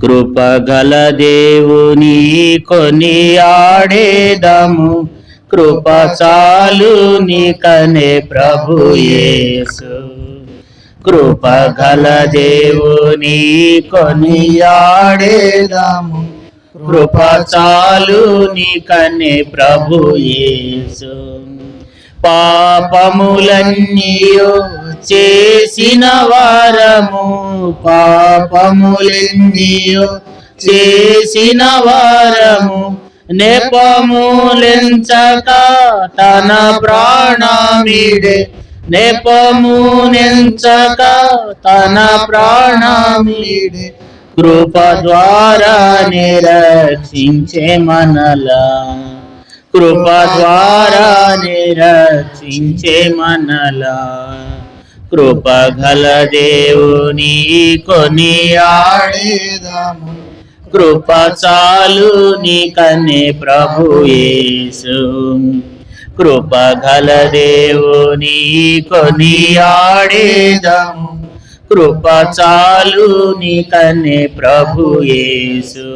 కృపగల దేవుని కొనియాడేదము, కృప చాలు నీకనే ప్రభు యేసు. కృపగల దేవుని కొనియాడేదము, కృప చాలు నీకనే ప్రభు యేసు. పాపములన్నీయో చేసిన వారము, పాపములన్నీయో చేసిన వారము, నెపములెంచక తన ప్రాణమిడే, నెపములెంచక తన ప్రాణమిడే, కృప ద్వారా నిరక్షించే మనలా, కృప ద్వారా నిరక్షించే మనలా. కృపగల దేవుని కొనియాడేదము, కృప చాలు నీకనే ప్రభు యేసు. కృపగల దేవుని కొనియాడేదము, కృప చాలు నీకనే ప్రభు యేసు.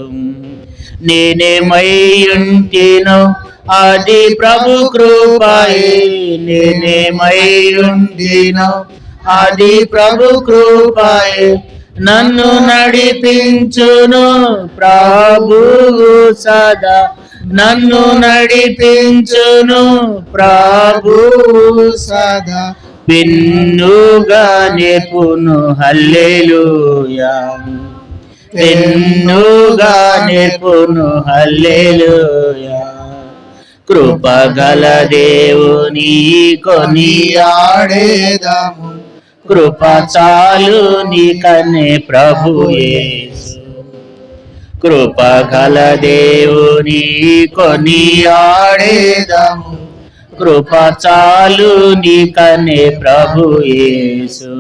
నేనేమైయుంటినో అది ప్రభు కృపయే, నేనేమైయుంటినో అది ప్రభు కృపయే, నన్ను నడిపించును ప్రభువు సదా, నన్ను నడిపించును ప్రభువు సదా. పిన్నుగా నేర్పును హల్లెలూయా, పిన్నుగా నేర్పును హల్లెలూయా. కృపగల దేవుని కొనియాడేదము, కృప చాలు నీకనే ప్రభు యేసు. కృపగల దేవుని కొనియాడేదము, కృప చాలు నీకనే ప్రభు యేసు.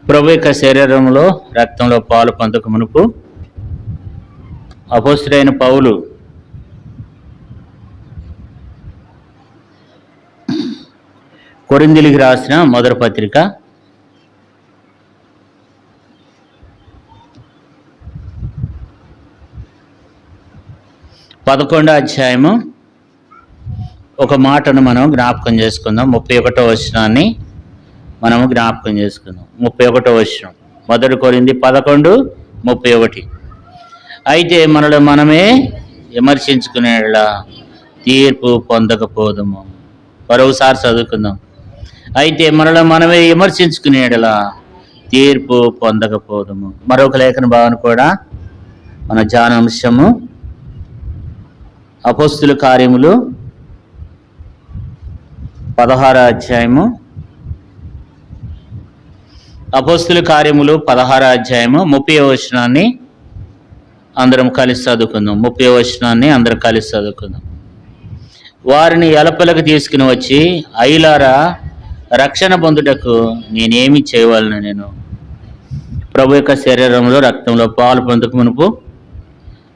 ప్రభు యొక్క శరీరంలో రక్తంలో పాలు పొందక మునుపు అపోస్తలుడైన పౌలు కొరింథీయులకు రాసిన మొదటి పత్రిక 11వ అధ్యాయము ఒక మాటను మనం జ్ఞాపకం చేసుకుందాం. 31వ వచనాన్ని మనము జ్ఞాపకం చేసుకుందాం. 31వ వచనం, 1 కొరింథీ 11:31. అయితే మనలో మనమే విమర్శించుకునేలా తీర్పు పొందకపోదుము. మరోసారి చదువుకుందాం. అయితే మనలో మనమే విమర్శించుకునేలా తీర్పు పొందకపోదుము. మరొక లేఖన భావన కూడా మన ధ్యానాంశము అపోస్తుల కార్యములు 16వ అధ్యాయము, అపోస్తుల కార్యములు 16వ అధ్యాయము 30వ వచనాన్ని అందరం కలిసి చదువుకుందాం. 30వ వచనాన్ని అందరం కలిసి చదువుకుందాం. వారిని ఎలపలకు తీసుకుని వచ్చి, అయ్యలారా, రక్షణ పొందుటకు నేనేమి చేయవలను? నేను ప్రభు యొక్క శరీరంలో రక్తంలో పాలు పొందక మునుపు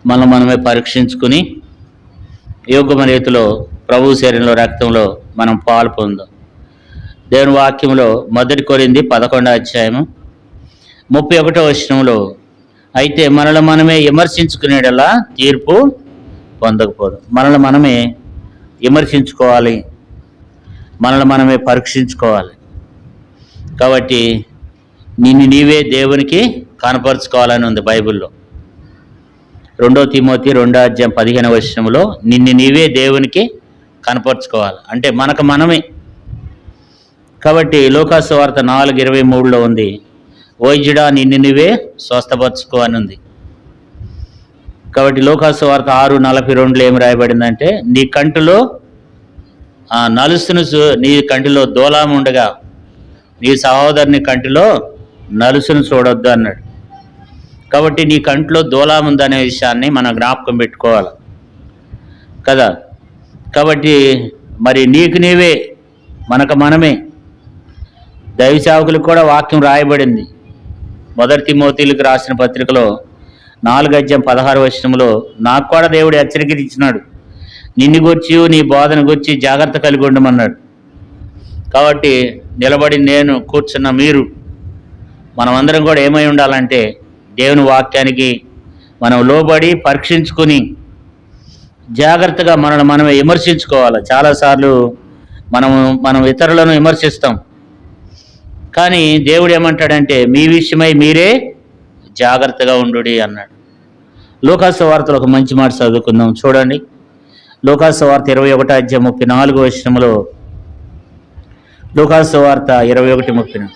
మనమే పరీక్షించుకుని యోగ్యమైన రీతిలో ప్రభు శరీరంలో రక్తంలో మనం పాలు పొందాం. దేవుని వాక్యంలో 1 కొరింథీ 11వ అధ్యాయము 31వ వచనంలో, అయితే మనల్ని మనమే విమర్శించుకునేలా తీర్పు పొందకపోదు. మనల్ని మనమే విమర్శించుకోవాలి, మనల్ని మనమే పరీక్షించుకోవాలి. కాబట్టి నిన్ను నీవే దేవునికి కనపరుచుకోవాలని ఉంది బైబిల్లో. 2 తిమోతి 2వ అధ్యాయం 15వ వచనంలో నిన్ను నీవే దేవునికి కనపరుచుకోవాలి అంటే మనకు మనమే. కాబట్టి లోకా సువార్త 4:23లో ఉంది, వైద్యుడా నిన్ను నువ్వే స్వస్థపరచుకో అని ఉంది. కాబట్టి లోకా సువార్త 6:42లో ఏమి రాయబడిందంటే, నీ కంటిలో నలుసును నీ కంటిలో దూలాము ఉండగా నీ సహోదరుని కంటిలో నలుసును చూడొద్దు అన్నాడు. కాబట్టి నీ కంట్లో దూలాము ఉందనే విషయాన్ని మనం జ్ఞాపకం పెట్టుకోవాలి కదా. కాబట్టి మరి నీకు నీవే, మనకు మనమే. దైవ సేవకులకు కూడా వాక్యం రాయబడింది. 1 తిమోతిలకు రాసిన పత్రికలో 4:16 నాకు కూడా దేవుడు హెచ్చరిక ఇచ్చినాడు, నిన్ను గురించి నీ బోధన గురించి జాగ్రత్త కలిగి ఉండమన్నాడు. కాబట్టి నిలబడి నేను కూర్చున్న మీరు మనమందరం కూడా ఏమై ఉండాలంటే దేవుని వాక్యానికి మనం లోబడి పరీక్షించుకుని జాగ్రత్తగా మనల్ని మనమే విమర్శించుకోవాలి. చాలాసార్లు మనం ఇతరులను విమర్శిస్తాం, కానీ దేవుడు ఏమంటాడంటే మీ విషయమై మీరే జాగ్రత్తగా ఉండుడి అన్నాడు. లూకాసు వార్తలో ఒక మంచి మాట చదువుకుందాం, చూడండి. లూకాసు వార్త 21:34 లూకాసు వార్త 21:34.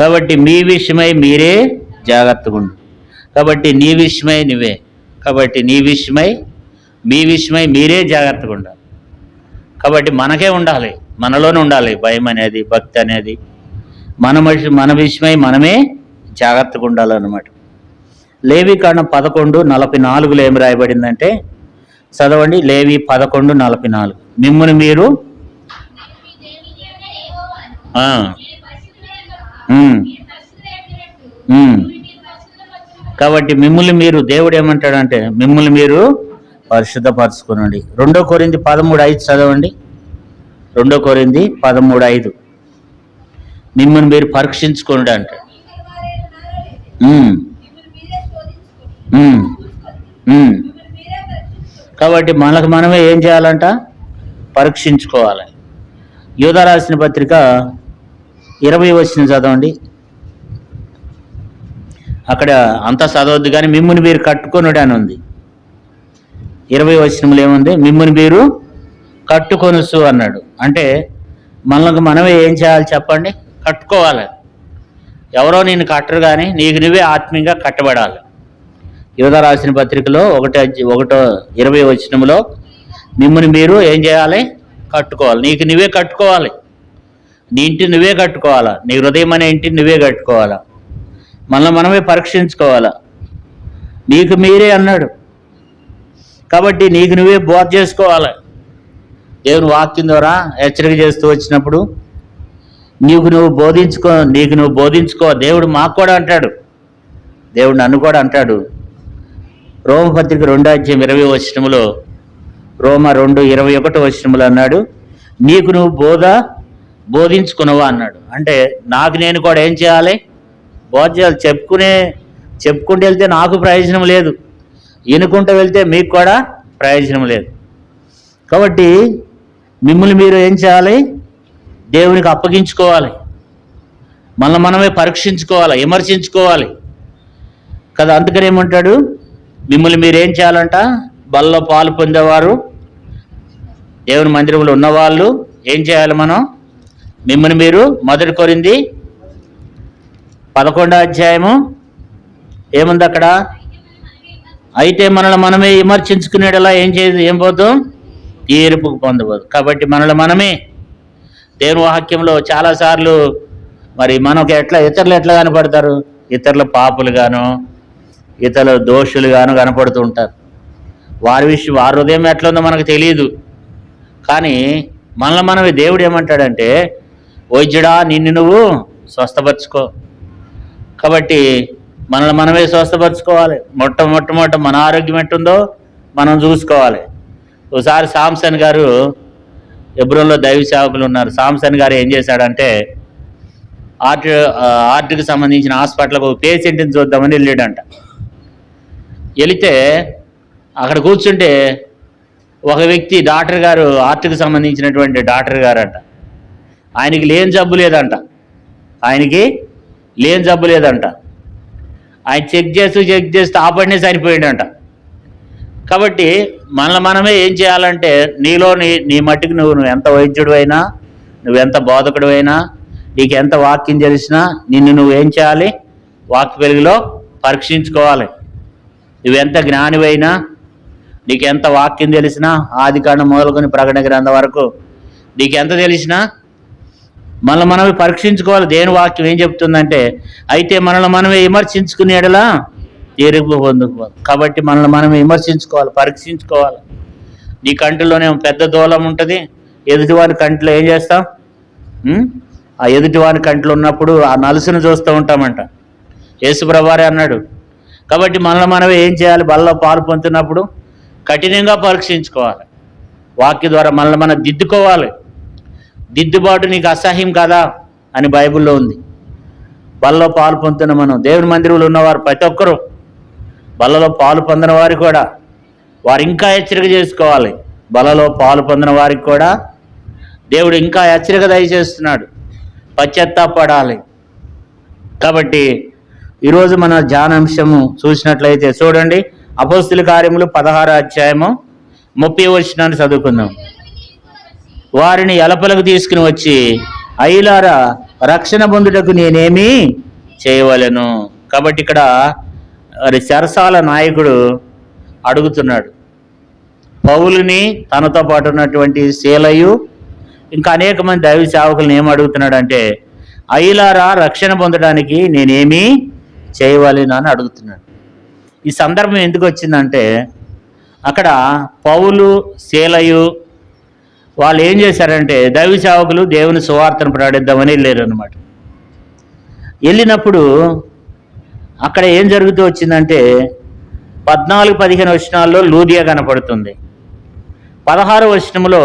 కాబట్టి మీ విషయమై మీరే జాగ్రత్తగా ఉండు. కాబట్టి నీ విషయమై నువ్వే, కాబట్టి నీ విషయమై మీ విషయమై మీరే జాగ్రత్తగా ఉండాలి. కాబట్టి మనకే ఉండాలి, మనలోనే ఉండాలి భయం అనేది, భక్తి అనేది. మన విషయమై మనమే జాగ్రత్తగా ఉండాలన్నమాట. లేవీకాండం 11:44 ఏమి రాయబడిందంటే, చదవండి. లేవి 11:44. మిమ్మును మీరు కాబట్టి మిమ్మల్ని మీరు, దేవుడు ఏమంటాడంటే మిమ్మల్ని మీరు పరిశుద్ధపరచుకునండి. 2 కొరింథీ 13:5 చదవండి. 2 కొరింథీ 13:5 మిమ్మల్ని మీరు పరీక్షించుకోండి అంటాడు. కాబట్టి మనకు మనమే ఏం చేయాలంట? పరీక్షించుకోవాలి. యూదా రాసిన పత్రిక 20 చదవండి. అక్కడ అంతా చదవద్దు కానీ మిమ్మల్ని మీరు కట్టుకొనుడు అని ఉంది. 20 ఏముంది? మిమ్మల్ని మీరు కట్టుకొనుసు అన్నాడు. అంటే మనకు మనమే ఏం చేయాలి చెప్పండి? కట్టుకోవాలి. ఎవరో నిన్ను కట్టరు కానీ నీకు నువ్వే ఆత్మీయంగా కట్టబడాలి. యూదా రాసిన పత్రికలో 1:20 మిమ్మల్ని మీరు ఏం చేయాలి? కట్టుకోవాలి. నీకు నువ్వే కట్టుకోవాలి. నీ ఇంటిని నువ్వే కట్టుకోవాలా, నీ హృదయం అనే ఇంటిని నువ్వే కట్టుకోవాలా, మనమే పరీక్షించుకోవాలా. నీకు మీరే అన్నాడు. కాబట్టి నీకు నువ్వే బోధ చేసుకోవాలి. దేవుని వాక్యం ద్వారా హెచ్చరిక చేస్తూ వచ్చినప్పుడు నీకు నువ్వు బోధించుకో. దేవుడు మాకు కూడా అంటాడు, దేవుడు నన్ను కూడా అంటాడు. రోమపత్రిక 2:20 రోమ 2:21 అన్నాడు, నీకు నువ్వు బోధించుకున్నావా అన్నాడు. అంటే నాకు నేను కూడా ఏం చేయాలి? బోధ చేయాలి. చెప్పుకుంటూ వెళ్తే నాకు ప్రయోజనం లేదు, వినుకుంటూ వెళ్తే మీకు కూడా ప్రయోజనం లేదు. కాబట్టి మిమ్మల్ని మీరు ఏం చేయాలి? దేవునికి అప్పగించుకోవాలి. మనమే పరీక్షించుకోవాలి, విమర్శించుకోవాలి కదా. అందుకని ఏమంటాడు? మిమ్మల్ని మీరు ఏం చేయాలంట? బల్లో పాలు పొందేవారు, దేవుని మందిరంలో ఉన్నవాళ్ళు ఏం చేయాలి? మిమ్మల్ని మీరు 1 కొరింథీ 11 ఏముంది అక్కడ? అయితే మనల్ని మనమే విమర్శించుకునేలా ఏం పోతాం? తీర్పుకు పొందబోదు. కాబట్టి మనమే దేవుని వాక్యంలో చాలాసార్లు మరి మనకు ఇతరులు ఎట్లా కనపడతారు? ఇతరుల పాపులుగాను, ఇతరుల దోషులుగాను కనపడుతూ ఉంటారు. వారి హృదయం ఎట్లా ఉందో మనకు తెలియదు. కానీ మనమే దేవుడు ఏమంటాడంటే, వైద్యుడా నిన్ను నువ్వు స్వస్థపరచుకో. కాబట్టి మనమే స్వస్థపరచుకోవాలి. మొట్టమొదట మన ఆరోగ్యం ఎట్టుందో మనం చూసుకోవాలి. ఒకసారి సాంసన్ గారు, హెబ్రోన్లో దైవ సేవకులు ఉన్నారు, సాంసన్ గారు ఏం చేశాడంటే హార్ట్కి సంబంధించిన హాస్పిటల్కి పేషెంట్ని చూద్దామని వెళ్ళాడంట. వెళితే అక్కడ కూర్చుంటే ఒక వ్యక్తి, డాక్టర్ గారు, హార్ట్కి సంబంధించినటువంటి డాక్టర్ గారు అంట, ఆయనకి లేని జబ్బు లేదంట. ఆయన చెక్ చేస్తూ ఆపడినే సరిపోయాడంట. కాబట్టి మనమే ఏం చేయాలంటే, నీ మట్టుకు నువ్వు ఎంత వైద్యుడు అయినా, నువ్వెంత బోధకుడు అయినా, నీకు ఎంత వాక్యం తెలిసినా నిన్ను నువ్వు ఏం చేయాలి? వాక్య వెలుగులో పరీక్షించుకోవాలి. నువ్వెంత జ్ఞానివైనా, నీకు ఎంత వాక్యం తెలిసినా, ఆదికాండం మొదలుకొని ప్రకటన గ్రంథం వరకు నీకు ఎంత తెలిసినా మనమే పరీక్షించుకోవాలి. దేని వాక్యం ఏం చెప్తుందంటే, అయితే మనమే విమర్శించుకునేలా తీర్పు పొందుకోవాలి. కాబట్టి మనమే విమర్శించుకోవాలి, పరీక్షించుకోవాలి. నీ కంటిలోనే పెద్ద దూలం ఉంటుంది, ఎదుటివాని కంటిలో ఏం చేస్తాం? ఆ ఎదుటివాని కంటిలో ఉన్నప్పుడు ఆ నలుసును చూస్తూ ఉంటామంట. యేసుప్రభువారే అన్నాడు. కాబట్టి మనం ఏం చేయాలి? బలలో పాలు పొందుతున్నప్పుడు కఠినంగా పరీక్షించుకోవాలి. వాక్య ద్వారా మనం దిద్దుకోవాలి. దిద్దుబాటు నీకు అసహ్యం కదా అని బైబిల్లో ఉంది. బలలో పాలు పొందుతున్న మనం, దేవుని మందిరంలో ఉన్నవారు ప్రతి ఒక్కరూ, బలలో పాలు పొందిన వారు కూడా వారు ఇంకా హెచ్చరిక చేసుకోవాలి. బలలో పాలు పొందిన వారికి కూడా దేవుడు ఇంకా హెచ్చరిక దయచేస్తున్నాడు, పశ్చాత్తాపడాలి. కాబట్టి ఈరోజు మన ధ్యానాంశము చూసినట్లయితే చూడండి, అపోస్తుల కార్యములు 16వ అధ్యాయము 30వ వచనాన్ని చదువుకుందాం. వారిని ఎలపలకు తీసుకుని వచ్చి, అయ్యలారా, రక్షణ పొందుటకు నేనేమి చేయవలెను? కాబట్టి ఇక్కడ చెరసాల నాయకుడు అడుగుతున్నాడు. పౌలుని, తనతో పాటు ఉన్నటువంటి శీలయు, ఇంకా అనేక మంది దైవ సేవకులను ఏం అడుగుతున్నాడు అంటే, అయ్యలారా, రక్షణ పొందడానికి నేనేమి చేయవలెను అని అడుగుతున్నాడు. ఈ సందర్భం ఎందుకు వచ్చిందంటే, అక్కడ పౌలు, శీలయు వాళ్ళు ఏం చేశారంటే, దైవ సేవకులు దేవుని సువార్తను ప్రకటిద్దామని వెళ్ళారు అనమాట. వెళ్ళినప్పుడు అక్కడ ఏం జరుగుతూ వచ్చిందంటే, 14-15 వచనాల్లో లూదియా కనపడుతుంది. 16వ వచనంలో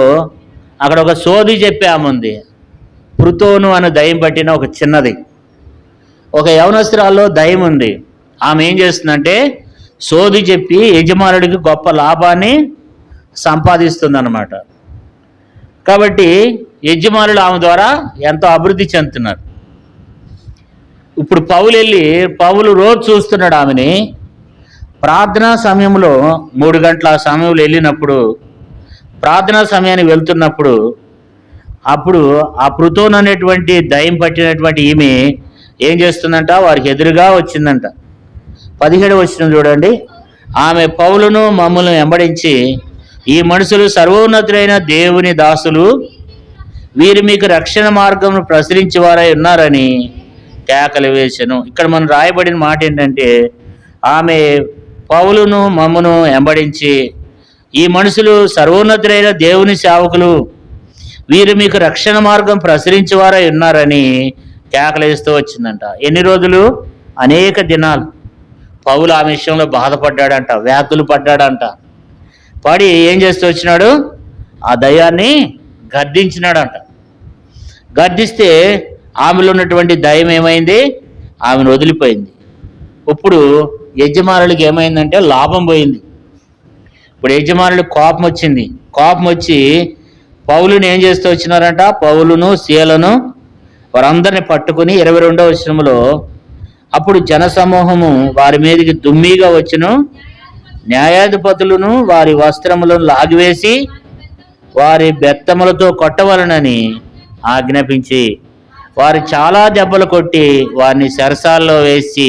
అక్కడ ఒక సోది చెప్పే ఆమె ఉంది. పృతోను అని దయ్యం పట్టిన ఒక చిన్నది, ఒక యవనస్తురాల్లో దయ్యం ఉంది. ఆమె ఏం చేస్తుందంటే, సోది చెప్పి యజమానుడికి గొప్ప లాభాన్ని సంపాదిస్తుంది అన్నమాట. కాబట్టి యజమానులు ఆమె ద్వారా ఎంతో అభివృద్ధి చెందుతున్నారు. ఇప్పుడు పౌలు రోజు చూస్తున్నాడు ఆమెని. ప్రార్థనా సమయంలో 3 గంటల సమయంలో వెళ్ళినప్పుడు, ప్రార్థనా సమయానికి వెళ్తున్నప్పుడు, అప్పుడు ఆ పృతోన్ అనేటువంటి దయ్యం పట్టినటువంటి ఈమె ఏం చేస్తుందంట, వారికి ఎదురుగా వచ్చిందంట. 17వ వచనం చూడండి. ఆమె పౌలును మమ్మల్ని వెంబడించి, ఈ మనుషులు సర్వోన్నతులైన దేవుని దాసులు, వీరు మీకు రక్షణ మార్గం ప్రసరించేవారై ఉన్నారని కేకలు వేసెను. ఇక్కడ మనం రాయబడిన మాట ఏంటంటే, ఆమె పౌలును మమ్మను వెంబడించి, ఈ మనుషులు సర్వోన్నతులైన దేవుని సేవకులు, వీరు మీకు రక్షణ మార్గం ప్రసరించేవారై ఉన్నారని కేకలేస్తూ వచ్చిందంట. ఎన్ని రోజులు? అనేక దినాలు. పౌలు ఆ విషయంలో బాధపడ్డాడంట, వ్యాకులు పడ్డాడంట. పడి ఏం చేస్తూ వచ్చినాడు? ఆ దయ్యాన్ని గద్దించినాడంట. గద్దిస్తే ఆమెలో ఉన్నటువంటి దయ్యం ఏమైంది? ఆమెను వదిలిపోయింది. ఇప్పుడు యజమానులకి ఏమైందంటే లాభం పోయింది. ఇప్పుడు యజమానులకు కోపం వచ్చింది. కోపం వచ్చి పౌలుని ఏం చేస్తూ వచ్చినారంట? పౌలును, శీలను వారందరిని పట్టుకుని 22వ వచనంలో, అప్పుడు జనసమూహము వారి మీదకి దుమ్మిగా వచ్చును, న్యాయాధిపతులను వారి వస్త్రములను లాగివేసి వారి బెత్తములతో కొట్టవలనని ఆజ్ఞాపించి, వారు చాలా దెబ్బలు కొట్టి వారిని చెరసాల్లో వేసి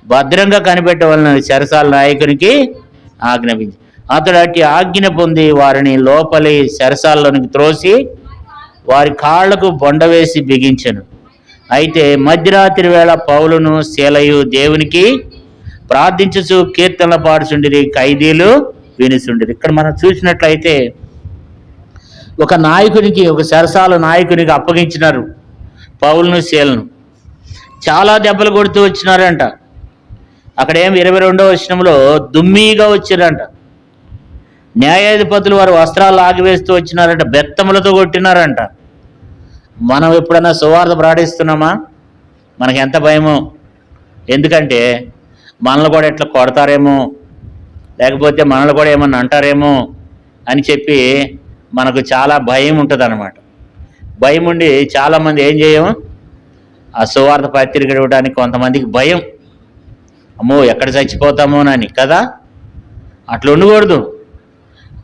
భద్రంగా కనిపెట్టవలనని చెరసాల నాయకునికి ఆజ్ఞాపించి, అతడు అట్టి ఆజ్ఞ పొంది వారిని లోపలి చెరసాల్లోనికి త్రోసి వారి కాళ్లకు బొండ వేసి బిగించెను. అయితే మధ్యరాత్రి వేళ పౌలును, శీలయు దేవునికి ప్రార్థించుచు కీర్తనలు పాడుచుండిరి, ఖైదీలు వినుచుండిరి. ఇక్కడ మనం చూసినట్లయితే ఒక నాయకునికి, ఒక చెరసాల నాయకునికి అప్పగించినారు పౌలును, శీలను. చాలా దెబ్బలు కొడుతూ వచ్చినారంట. అక్కడేం 22వ వచనంలో దుమ్మిగా వచ్చారంట. న్యాయాధిపతులు వారు వస్త్రాలు ఆగివేస్తూ వచ్చినారంట, బెత్తములతో కొట్టినారంట. మనం ఎప్పుడైనా సువార్త ప్రకటిస్తున్నామా? మనకి ఎంత భయమో. ఎందుకంటే మనల్ని కూడా ఎట్లా కొడతారేమో, లేకపోతే మనల్ని కూడా ఏమన్నా అంటారేమో అని చెప్పి మనకు చాలా భయం ఉంటుంది అన్నమాట. భయం ఉండి చాలామంది ఏం చేయము, ఆ సువార్త పత్రిక ఇవ్వడానికి కొంతమందికి భయం. అమ్మో ఎక్కడ చచ్చిపోతామోనని కదా. అట్లా ఉండకూడదు.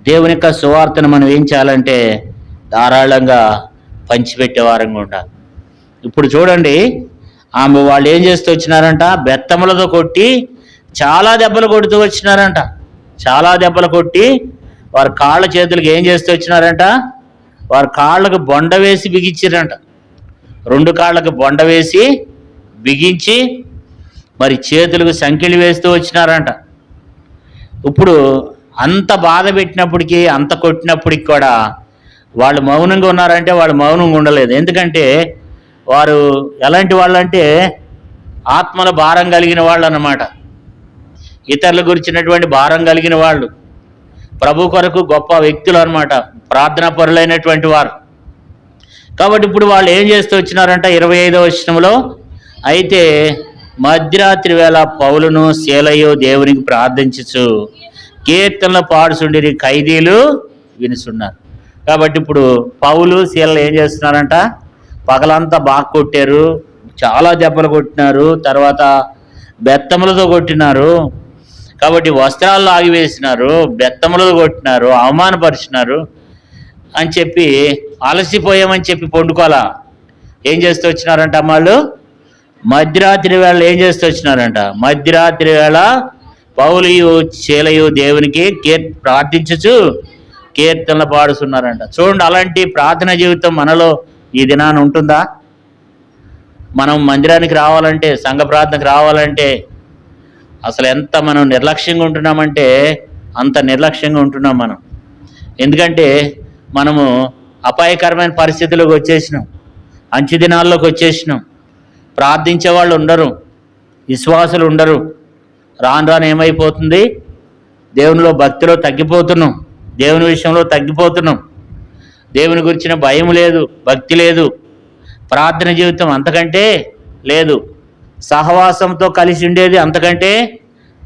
దేవుని యొక్క సువార్తను మనం ఏం చేయాలంటే ధారాళంగా పంచిపెట్టే వారంగా ఉండాలి. ఇప్పుడు చూడండి, ఆమె వాళ్ళు ఏం చేస్తూ వచ్చినారంట? బెత్తములతో కొట్టి చాలా దెబ్బలు కొడుతూ వచ్చినారంట. చాలా దెబ్బలు కొట్టి వారి కాళ్ళ చేతులకు ఏం చేస్తూ వచ్చినారంట? వారి కాళ్ళకు బొండ వేసి బిగించారంట. 2 కాళ్ళకు బొండ వేసి బిగించి మరి చేతులకు సంకెళ్ళు వేస్తూ వచ్చినారంట. ఇప్పుడు అంత బాధ పెట్టినప్పటికీ, అంత కొట్టినప్పటికి కూడా వాళ్ళు మౌనంగా ఉన్నారంటే వాళ్ళు మౌనంగా ఉండలేదు. ఎందుకంటే వారు ఎలాంటి వాళ్ళు అంటే ఆత్మల భారం కలిగిన వాళ్ళు అన్నమాట. ఇతరుల గురించినటువంటి భారం కలిగిన వాళ్ళు, ప్రభు కొరకు గొప్ప వ్యక్తులు అన్నమాట, ప్రార్థనా పరులైనటువంటి వారు. కాబట్టి ఇప్పుడు వాళ్ళు ఏం చేస్తూ వచ్చినారంట 25వ వచనంలో, అయితే మధ్యరాత్రి వేళ పౌలును శీలయు దేవునికి ప్రార్థించుచు కీర్తనలు పాడుచుండిరి, ఖైదీలు వినుచున్నారు. కాబట్టి ఇప్పుడు పౌలు శీలలు ఏం చేస్తున్నారంట, పగలంతా బాగా కొట్టారు, చాలా దెబ్బలు కొట్టినారు, తర్వాత బెత్తములతో కొట్టినారు, కాబట్టి వస్త్రాలు ఆగివేసినారు, బెత్తములతో కొట్టినారు, అవమానపరిచినారు అని చెప్పి అలసిపోయామని చెప్పి పండుకోవాలా. ఏం చేస్తూ వచ్చినారంట వాళ్ళు మధ్యరాత్రి వేళ ఏం చేస్తూ వచ్చినారంట, మధ్యరాత్రి వేళ పౌలియు శీలయు దేవునికి ప్రార్థించుచు కీర్తనలు పాడుతున్నారంట. చూడండి, అలాంటి ప్రార్థన జీవితం మనలో ఈ దినాన్ని ఉంటుందా? మనం మందిరానికి రావాలంటే, సంఘ ప్రార్థనకు రావాలంటే అసలు ఎంత మనం నిర్లక్ష్యంగా ఉంటున్నామంటే అంత నిర్లక్ష్యంగా ఉంటున్నాం మనం. ఎందుకంటే మనము అపాయకరమైన పరిస్థితుల్లోకి వచ్చేసినాం, అంచె దినాల్లోకి వచ్చేసినాం. ప్రార్థించే వాళ్ళు ఉండరు, విశ్వాసులు ఉండరు. రాను రాను ఏమైపోతుంది, దేవునిలో భక్తిలో తగ్గిపోతున్నాం, దేవుని విషయంలో తగ్గిపోతున్నాం. దేవుని గురించిన భయం లేదు, భక్తి లేదు, ప్రార్థన జీవితం అంతకంటే లేదు, సహవాసంతో కలిసి ఉండేది అంతకంటే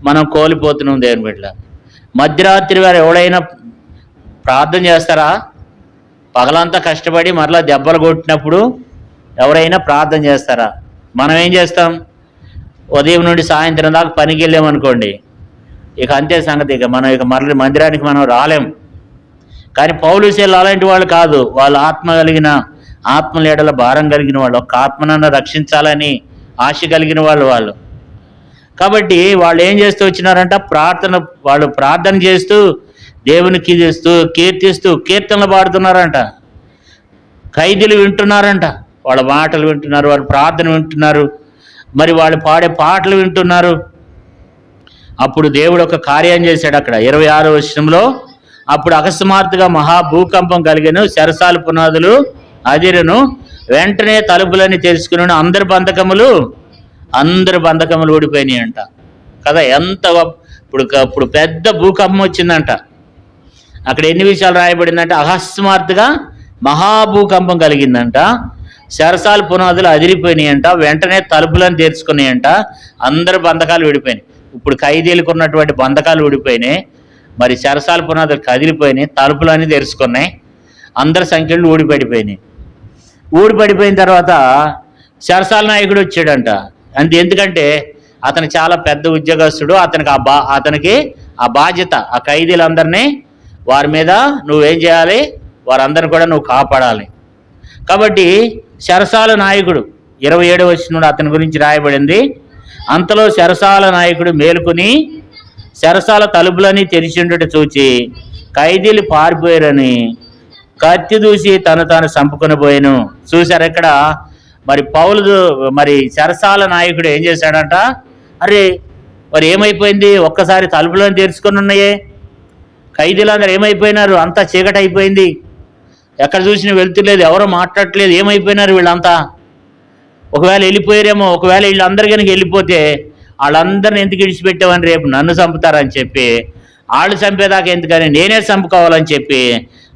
మనం కోల్పోతున్నాం. దేవుని బిడ్డ, మధ్యరాత్రి వారు ఎవడైనా ప్రార్థన చేస్తారా? పగలంతా కష్టపడి మరలా దెబ్బలు కొట్టినప్పుడు ఎవరైనా ప్రార్థన చేస్తారా? మనం ఏం చేస్తాం, ఉదయం నుండి సాయంత్రం దాకా పనికి వెళ్ళామనుకోండి, ఇక అంతే సంగతి, ఇక మనం ఇక మరలి మందిరానికి మనం రాలేం. కానీ పౌలు శీలలు అలాంటి వాళ్ళు కాదు, వాళ్ళు ఆత్మ లేడల భారం కలిగిన వాళ్ళు, ఒక ఆత్మనನ್ನು రక్షించాలని ఆశ కలిగిన వాళ్ళు. కాబట్టి వాళ్ళు ఏం చేస్తూ వచ్చినారంట, వాళ్ళు ప్రార్థన చేస్తూ దేవునికి కీర్తిస్తూ కీర్తనలు పాడుతున్నారంట. ఖైదీలు వింటున్నారంట, వాళ్ళ మాటలు వింటున్నారు, వాళ్ళ ప్రార్థన వింటున్నారు, మరి వాళ్ళు పాడే పాటలు వింటున్నారు. అప్పుడు దేవుడు ఒక కార్యం చేశాడు అక్కడ 26వ వచనంలో, అప్పుడు అకస్మాత్తుగా మహాభూకంపం కలిగెను, చెరసాల పునాదులు అదిరెను, వెంటనే తలుపులని తెరుచుకుని అందరి బంధకములు ఊడిపోయినాయి అంట కదా. ఇప్పుడు పెద్ద భూకంపం వచ్చిందంట. అక్కడ ఎన్ని విషయాలు రాయబడిందంటే, అకస్మాత్తుగా మహాభూకంపం కలిగిందంట, చెరసాల పునాదులు అదిరిపోయినాయి అంట, వెంటనే తలుపులను తెరుచుకున్నాయంట, అందరి బంధకాలు విడిపోయినాయి. ఇప్పుడు ఖైదీలకు ఉన్నటువంటి బంధకాలు ఊడిపోయినాయి, మరి చెరసాల పునాదులు కదిలిపోయినాయి, తలుపులన్నీ తెరుచుకున్నాయి, అందరి సంఖ్యలు ఊడిపడిపోయిన తర్వాత చెరసాల నాయకుడు వచ్చాడంట. ఎందుకంటే అతను చాలా పెద్ద ఉద్యోగస్తుడు, అతనికి ఆ బాధ్యత, ఆ ఖైదీలందరినీ వారి మీద నువ్వేం చేయాలి, వారందరిని కూడా నువ్వు కాపాడాలి. కాబట్టి చెరసాల నాయకుడు 27వ వచనంలో అతని గురించి రాయబడింది, అంతలో చెరసాల నాయకుడు మేలుకుని చెరసాల తలుపులని తెరిచిండుట చూచి ఖైదీలు పారిపోయారని కత్తి దూసి తాను చంపుకొని పోయాను. చూశారు ఇక్కడ మరి చెరసాల నాయకుడు ఏం చేశాడంట, అరే మరి ఏమైపోయింది, ఒక్కసారి తలుపులను తెరుచుకొని ఉన్నాయే, ఖైదీలందరూ ఏమైపోయినారు, అంతా చీకటి అయిపోయింది, ఎక్కడ చూసినా వెళ్తులేదు, ఎవరో మాట్లాడట్లేదు, ఏమైపోయినారు వీళ్ళంతా, ఒకవేళ వెళ్ళిపోయారేమో, ఒకవేళ వీళ్ళందరూ కనుక వెళ్ళిపోతే వాళ్ళందరిని ఎందుకు విడిచిపెట్టామని రేపు నన్ను చంపుతారని చెప్పి, వాళ్ళు చంపేదాకా ఎందుకని నేనే చంపుకోవాలని చెప్పి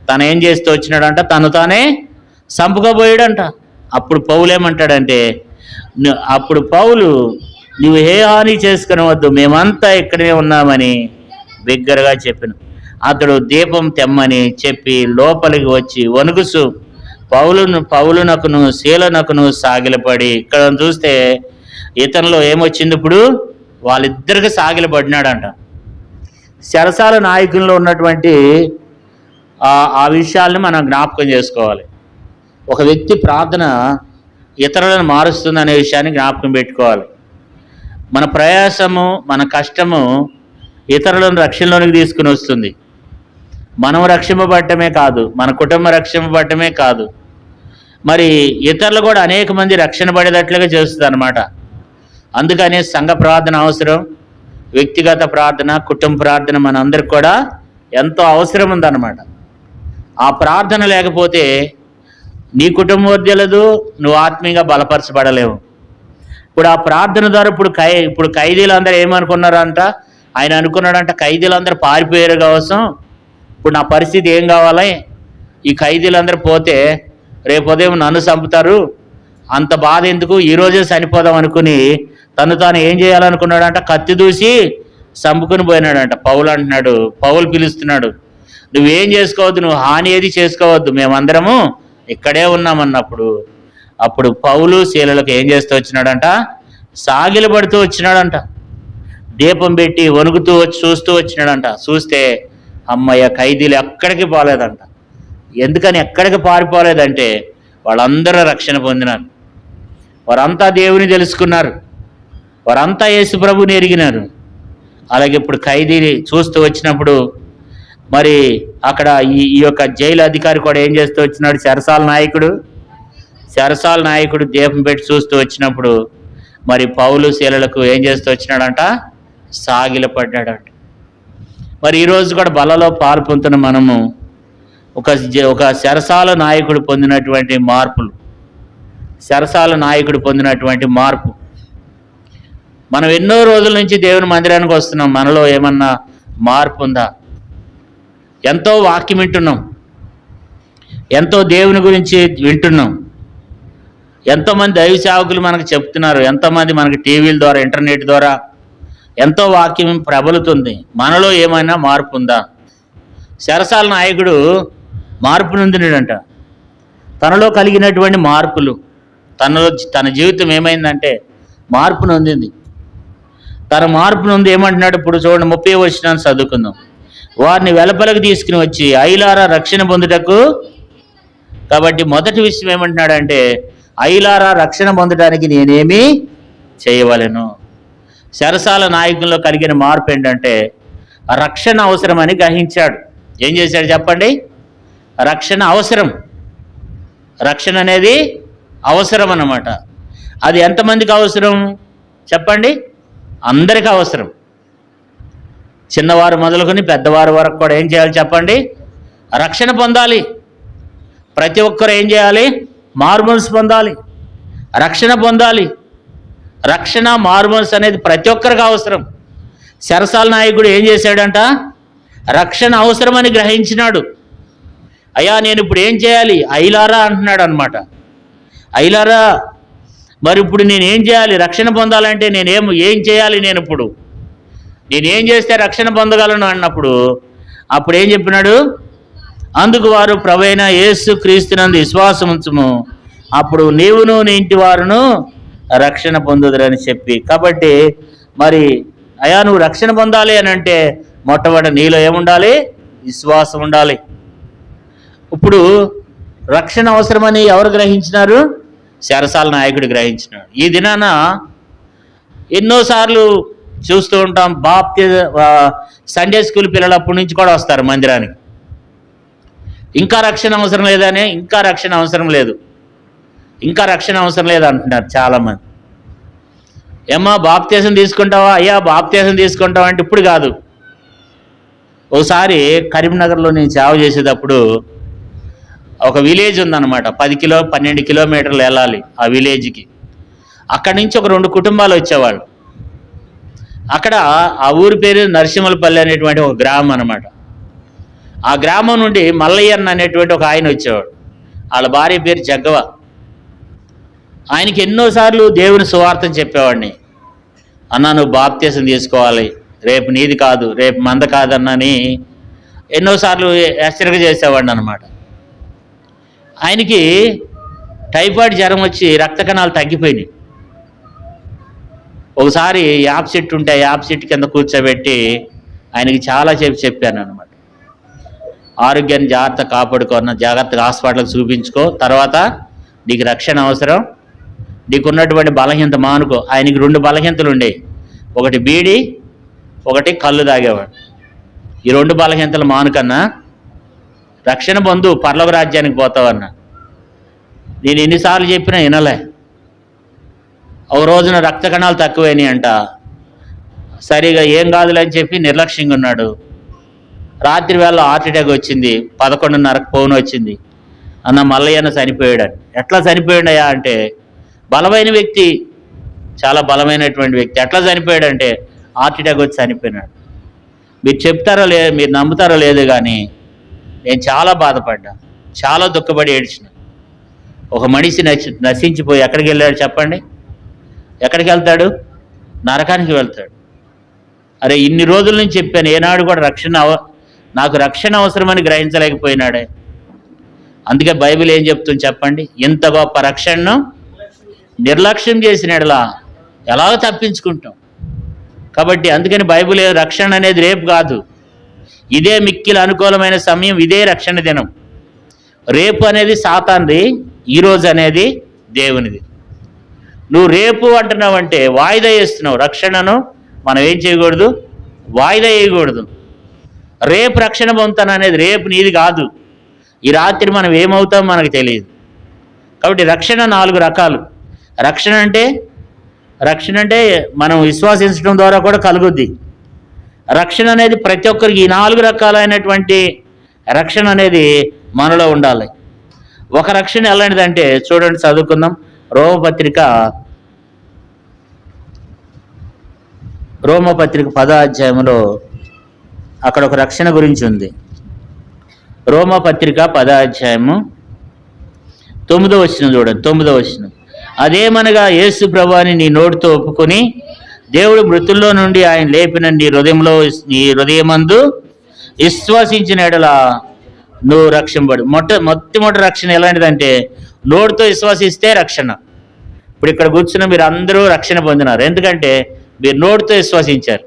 తను ఏం చేస్తూ వచ్చినాడంట, తానే చంపుకోబోయాడంట. అప్పుడు పౌలు ఏమంటాడంటే, పౌలు నువ్వు ఏ హాని చేసుకునవద్దు, మేమంతా ఇక్కడే ఉన్నామని బిగ్గరగా చెప్పాను. అతడు దీపం తెమ్మని చెప్పి లోపలికి వచ్చి వణుకుసు పౌలునకును శీలనకును సాగిలపడి, ఇక్కడ చూస్తే ఇతనిలో ఏమొచ్చింది, ఇప్పుడు వాళ్ళిద్దరికి సాగిలపడినాడంట. చెరసాల నాయకుల్లో ఉన్నటువంటి ఆ విషయాల్ని మనం జ్ఞాపకం చేసుకోవాలి. ఒక వ్యక్తి ప్రార్థన ఇతరులను మారుస్తుంది అనే విషయాన్ని జ్ఞాపకం పెట్టుకోవాలి. మన ప్రయాసము, మన కష్టము ఇతరులను రక్షణలోనికి తీసుకుని వస్తుంది. మనం రక్షింపబడటమే కాదు, మన కుటుంబం రక్షింపబడటమే కాదు, మరి ఇతరులు కూడా అనేక మంది రక్షణ పడేటట్లుగా చేస్తుంది అన్నమాట. అందుకనే సంఘ ప్రార్థన అవసరం, వ్యక్తిగత ప్రార్థన, కుటుంబ ప్రార్థన మన అందరికి కూడా ఎంతో అవసరం ఉందన్నమాట. ఆ ప్రార్థన లేకపోతే నీ కుటుంబం వర్ధిల్లదు, నువ్వు ఆత్మీయంగా బలపరచబడలేవు. ఇప్పుడు ఆ ప్రార్థన ద్వారా ఇప్పుడు ఖైదీలందరూ ఏమనుకున్నారంట, ఆయన అనుకున్నాడంట, ఖైదీలందరూ పారిపోయారు కోసం ఇప్పుడు నా పరిస్థితి ఏం కావాలి, ఈ ఖైదీలందరూ పోతే రేపు ఉదయం నన్ను చంపుతారు, అంత బాధ ఎందుకు, ఈరోజే చనిపోదాం అనుకుని తను తాను ఏం చేయాలనుకున్నాడంట, కత్తి దూసి చంపుకుని పోయినాడంట. పౌలు పిలుస్తున్నాడు, నువ్వేం చేసుకోవద్దు, నువ్వు హాని ఏది చేసుకోవద్దు, మేమందరము ఇక్కడే ఉన్నామన్నప్పుడు అప్పుడు పౌలు శీలలకు ఏం చేస్తూ వచ్చినాడంట, సాగిలపడుతూ వచ్చినాడంట. దీపం పెట్టి వణుకుతూ వచ్చి చూస్తూ వచ్చినాడంట. చూస్తే అమ్మయ్య, ఖైదీలు ఎక్కడికి పోలేదంట. ఎందుకని ఎక్కడికి పారిపోలేదంటే వాళ్ళందరూ రక్షణ పొందినారు, వారంతా దేవుని తెలుసుకున్నారు, వారంతా యేసు ప్రభుని ఎరిగినారు. అలాగే ఇప్పుడు ఖైదీ చూస్తూ వచ్చినప్పుడు మరి అక్కడ ఈ యొక్క జైలు అధికారి కూడా ఏం చేస్తూ వచ్చినాడు, చెరసాల నాయకుడు దీపం పెట్టి చూస్తూ వచ్చినప్పుడు మరి పౌలు శీలలకు ఏం చేస్తూ వచ్చినాడంట, సాగిలపడ్డాడంట. మరి ఈరోజు కూడా బలలో పాలు పొందుతున్న మనము ఒక చెరసాల నాయకుడు పొందినటువంటి మార్పు, మనం ఎన్నో రోజుల నుంచి దేవుని మందిరానికి వస్తున్నాం, మనలో ఏమన్నా మార్పు ఉందా? ఎంతో వాక్యం వింటున్నాం, ఎంతో దేవుని గురించి వింటున్నాం, ఎంతోమంది దైవ సేవకులు మనకు చెప్తున్నారు, ఎంతోమంది మనకి టీవీల ద్వారా ఇంటర్నెట్ ద్వారా ఎంతో వాక్యం ప్రబలుతుంది, మనలో ఏమైనా మార్పు ఉందా? చెరసాల నాయకుడు మార్పు నొందినాడంట. తనలో కలిగినటువంటి మార్పులు, తన జీవితం ఏమైందంటే మార్పు నొందింది. తన మార్పు నొంది ఏమంటున్నాడు, ఇప్పుడు చూడండి 30వ వచనాన్ని చదువుకుందాం. వారిని వెలుపలకు తీసుకుని వచ్చి ఐలారా రక్షణ పొందుటకు. కాబట్టి మొదటి విషయం ఏమంటున్నాడంటే, ఐలారా రక్షణ పొందడానికి నేనేమి చేయవలెను? చెరసాల నాయకుల్లో కలిగిన మార్పు ఏంటంటే రక్షణ అవసరమని గ్రహించాడు. ఏం చేశాడు చెప్పండి? రక్షణ అవసరం, రక్షణ అనేది అవసరం అన్నమాట. అది ఎంతమందికి అవసరం చెప్పండి? అందరికీ అవసరం. చిన్నవారు మొదలుకొని పెద్దవారి వరకు కూడా ఏం చేయాలి చెప్పండి? రక్షణ పొందాలి. ప్రతి ఒక్కరు ఏం చేయాలి? మార్మల్స్ పొందాలి, రక్షణ పొందాలి. రక్షణ మార్మల్స్ అనేది ప్రతి ఒక్కరికి అవసరం. చెరసాల నాయకుడు ఏం చేశాడంట, రక్షణ అవసరమని గ్రహించినాడు. అయ్యా నేను ఇప్పుడు ఏం చేయాలి, ఐలారా అంటున్నాడు అనమాట. ఐలారా, మరి ఇప్పుడు నేనేం చేయాలి? రక్షణ పొందాలంటే ఏం చేయాలి? నేనేం చేస్తే రక్షణ పొందగలను అన్నప్పుడు అప్పుడు ఏం చెప్పినాడు? అందుకు వారు ప్రభువైన యేసు క్రీస్తునందు విశ్వాసం ఉంచుము, అప్పుడు నీవును నీ ఇంటి వారును రక్షణ పొందుదురని చెప్పి. కాబట్టి మరి అయ్యా నువ్వు రక్షణ పొందాలి అని అంటే మొట్టమొదటి నీలో ఏముండాలి? విశ్వాసం ఉండాలి. ఇప్పుడు రక్షణ అవసరమని ఎవరు గ్రహించినారు? చెరసాల నాయకుడు గ్రహించినాడు. ఈ దినాన ఎన్నోసార్లు చూస్తూ ఉంటాం, సండే స్కూల్ పిల్లలు అప్పటి నుంచి కూడా వస్తారు మందిరానికి. ఇంకా రక్షణ అవసరం లేదనే, ఇంకా రక్షణ అవసరం లేదు అంటున్నారు చాలామంది. ఏమ్మా బాప్తీసం తీసుకుంటావా? అయ్యా బాప్తీసం తీసుకుంటావా అంటే ఇప్పుడు కాదు. ఒకసారి కరీంనగర్లో నేను సేవ చేసేటప్పుడు ఒక విలేజ్ ఉందన్నమాట, 12 కిలోమీటర్లు వెళ్ళాలి ఆ విలేజ్కి. అక్కడి నుంచి ఒక 2 కుటుంబాలు వచ్చేవాళ్ళు. అక్కడ ఆ ఊరి పేరు నరసింహలపల్లి అనేటువంటి ఒక గ్రామం అనమాట. ఆ గ్రామం నుండి మల్లయ్యన్న అనేటువంటి ఒక ఆయన వచ్చేవాడు. వాళ్ళ భార్య పేరు జగ్గవ. ఆయనకి ఎన్నోసార్లు దేవుని సువార్తను చెప్పేవాడిని. అన్నా నువ్వు బాప్తీసం తీసుకోవాలి, రేపు నీది కాదు, రేపు మంద కాదన్నని ఎన్నోసార్లు హెచ్చరిక చేసేవాడిని అనమాట. ఆయనకి టైఫాయిడ్ జ్వరం వచ్చి రక్త కణాలు తగ్గిపోయినాయి. ఒకసారి యాప్ సెట్ ఉంటే యాప్ సెట్ కింద కూర్చోబెట్టి ఆయనకి చాలా చెప్పాను అనమాట. ఆరోగ్యాన్ని జాగ్రత్త కాపాడుకున్న, జాగ్రత్తగా హాస్పిటల్కి చూపించుకో, తర్వాత నీకు రక్షణ అవసరం, నీకున్నటువంటి బలహీనత మానుకో. ఆయనకి 2 బలహీనతలు ఉండేవి, ఒకటి బీడి, ఒకటి కళ్ళు తాగేవాడు. ఈ 2 బలహీనతలు మానుకన్నా రక్షణ పొందు, పరలోక రాజ్యానికి పోతావన్నా. నేను ఎన్నిసార్లు చెప్పినా వినలే. ఒక రోజున రక్త కణాలు తక్కువైనాయి అంట. సరిగా ఏం కాదులే అని చెప్పి నిర్లక్ష్యంగా ఉన్నాడు. రాత్రి వేళ హార్ట్ అటాక్ వచ్చింది, 11:30కు ఫోన్ వచ్చింది, అన్న మల్లయ్యన్న చనిపోయాడు. ఎట్లా చనిపోయాడయా అంటే, బలమైన వ్యక్తి, చాలా బలమైనటువంటి వ్యక్తి, ఎట్లా చనిపోయాడంటే హార్ట్ అటాక్ వచ్చి చనిపోయినాడు. మీరు చెప్తారో మీరు నమ్ముతారో లేదు కానీ నేను చాలా బాధపడ్డా, చాలా దుఃఖపడి ఏడ్చిన. ఒక మనిషి నశించిపోయి ఎక్కడికి వెళ్ళాడు చెప్పండి? ఎక్కడికి వెళ్తాడు? నరకానికి వెళ్తాడు. అరే ఇన్ని రోజుల నుంచి చెప్పాను, ఏనాడు కూడా నాకు రక్షణ అవసరమని గ్రహించలేకపోయినాడే. అందుకే బైబిల్ ఏం చెప్తుంది చెప్పండి? ఇంత గొప్ప రక్షణను నిర్లక్ష్యం చేసినట్లా ఎలాగో తప్పించుకుంటాం. కాబట్టి అందుకని బైబిల్ రక్షణ అనేది రేపు కాదు, ఇదే మిక్కిలి అనుకూలమైన సమయం, ఇదే రక్షణ దినం. రేపు అనేది సాతాన్ది, ఈరోజు అనేది దేవునిది. నువ్వు రేపు అంటున్నావంటే వాయిదా వేస్తున్నావు. రక్షణను మనం ఏం చేయకూడదు, వాయిదా వేయకూడదు. రేపు రక్షణ పొందుతాను అనేది రేపు నీది కాదు. ఈ రాత్రి మనం ఏమవుతామో మనకు తెలియదు. కాబట్టి రక్షణ 4 రకాలు. రక్షణ అంటే మనం విశ్వాసించడం ద్వారా కూడా కలుగుద్ది. రక్షణ అనేది ప్రతి ఒక్కరికి ఈ 4 రకాలైనటువంటి రక్షణ అనేది మనలో ఉండాలి. ఒక రక్షణ ఎలాంటిదంటే చూడండి, చదువుకుందాం. రోమపత్రిక 10వ అధ్యాయంలో అక్కడ ఒక రక్షణ గురించి ఉంది. రోమపత్రిక 10వ అధ్యాయము 9వ వచనం చూడండి. 9వ వచనం, అదేమనగా యేసు ప్రభువుని నీ నోటితో ఒప్పుకొని దేవుడు మృతుల్లో నుండి ఆయన లేపిన నీ హృదయమందు విశ్వసించిన ఎడల నువ్వు రక్షింపబడు. మొట్టమొదటి రక్షణ ఎలాంటిదంటే నోటితో విశ్వసిస్తే రక్షణ. ఇప్పుడు ఇక్కడ కూర్చున్న మీరు అందరూ రక్షణ పొందినారు, ఎందుకంటే మీరు నోటితో విశ్వసించారు.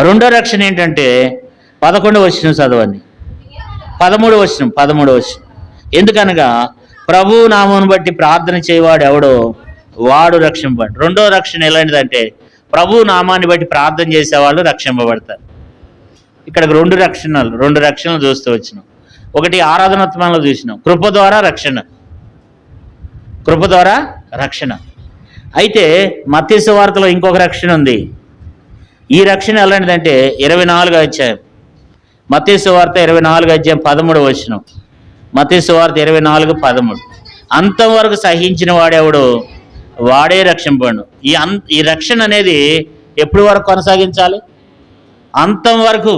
రెండో రక్షణ ఏంటంటే 11వ వచనం చదవండి, 13వ వచనం. ఎందుకనగా ప్రభు నామమును బట్టి ప్రార్థన చేయవాడు ఎవడో వాడు రక్షింపబడు. రెండో రక్షణ ఎలాంటిదంటే ప్రభు నామాన్ని బట్టి ప్రార్థన చేసేవాళ్ళు రక్షింపబడతారు. ఇక్కడ 2 రక్షణలు చూస్తూ వచ్చినాం. ఒకటి ఆరాధనాత్మకంలో చూసినాం, కృప ద్వారా రక్షణ. అయితే మత్తయి సువార్తలో ఇంకొక రక్షణ ఉంది. ఈ రక్షణ ఎలాంటిదంటే 24వ అధ్యాయం, మత్తయి సువార్త 24వ అధ్యాయం 13వ వచనం. మత్తయి సువార్త 24:13, అంతం వరకు సహించిన వాడెవడు వాడే రక్షింపబడు. ఈ రక్షణ అనేది ఎప్పటి వరకు కొనసాగించాలి? అంతం వరకు.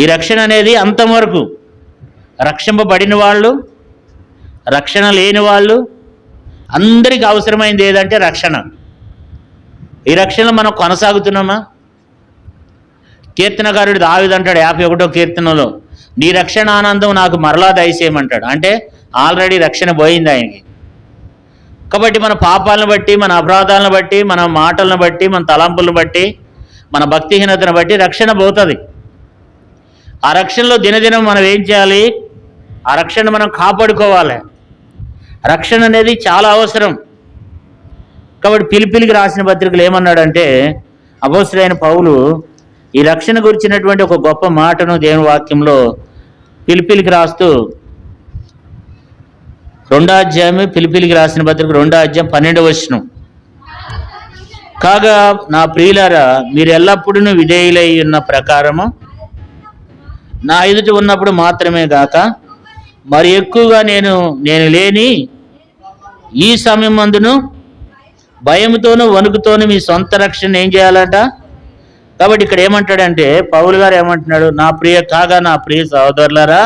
ఈ రక్షణ అనేది అంతం వరకు. రక్షింపబడిన వాళ్ళు, రక్షణ లేని వాళ్ళు అందరికీ అవసరమైంది ఏదంటే రక్షణ. ఈ రక్షణ మనం కొనసాగుతున్నామా? కీర్తనకారుడు దావీదు అంటాడు 51వ కీర్తనలో, నీ రక్షణ ఆనందం నాకు మరలా దయచేయమంటాడు. అంటే ఆల్రెడీ రక్షణ పోయింది ఆయనకి. కాబట్టి మన పాపాలను బట్టి, మన అపరాధాలను బట్టి, మన మాటలను బట్టి, మన తలంపులను బట్టి, మన భక్తిహీనతను బట్టి రక్షణ పోతుంది. ఆ రక్షణలో దినదినం మనం ఏం చేయాలి? ఆ రక్షణ మనం కాపాడుకోవాలి. రక్షణ అనేది చాలా అవసరం. కాబట్టి ఫిలిప్పీలకు రాసిన పత్రికలు ఏమన్నాడంటే అపోస్తలుడైన పౌలు ఈ రక్షణ గురించినటువంటి ఒక గొప్ప మాటను దేవుని వాక్యంలో ఫిలిప్పీలకు రాస్తూ 2వ అధ్యాయం, ఫిలిప్పీలకు రాసిన పత్రిక 2వ అధ్యాయం 12వ వచనం, కాగా నా ప్రియులారా మీరు ఎల్లప్పుడూ విధేయులై ఉన్న ప్రకారము నా ఎదుట ఉన్నప్పుడు మాత్రమే గాక మరి ఎక్కువగా నేను లేని ఈ సమయం అందును భయంతోనూ వణుకుతోనూ మీ సొంత రక్షణ ఏం చేయాలంట? కాబట్టి ఇక్కడ ఏమంటాడంటే పౌలు గారు ఏమంటున్నాడు, నా ప్రియ సహోదరులారా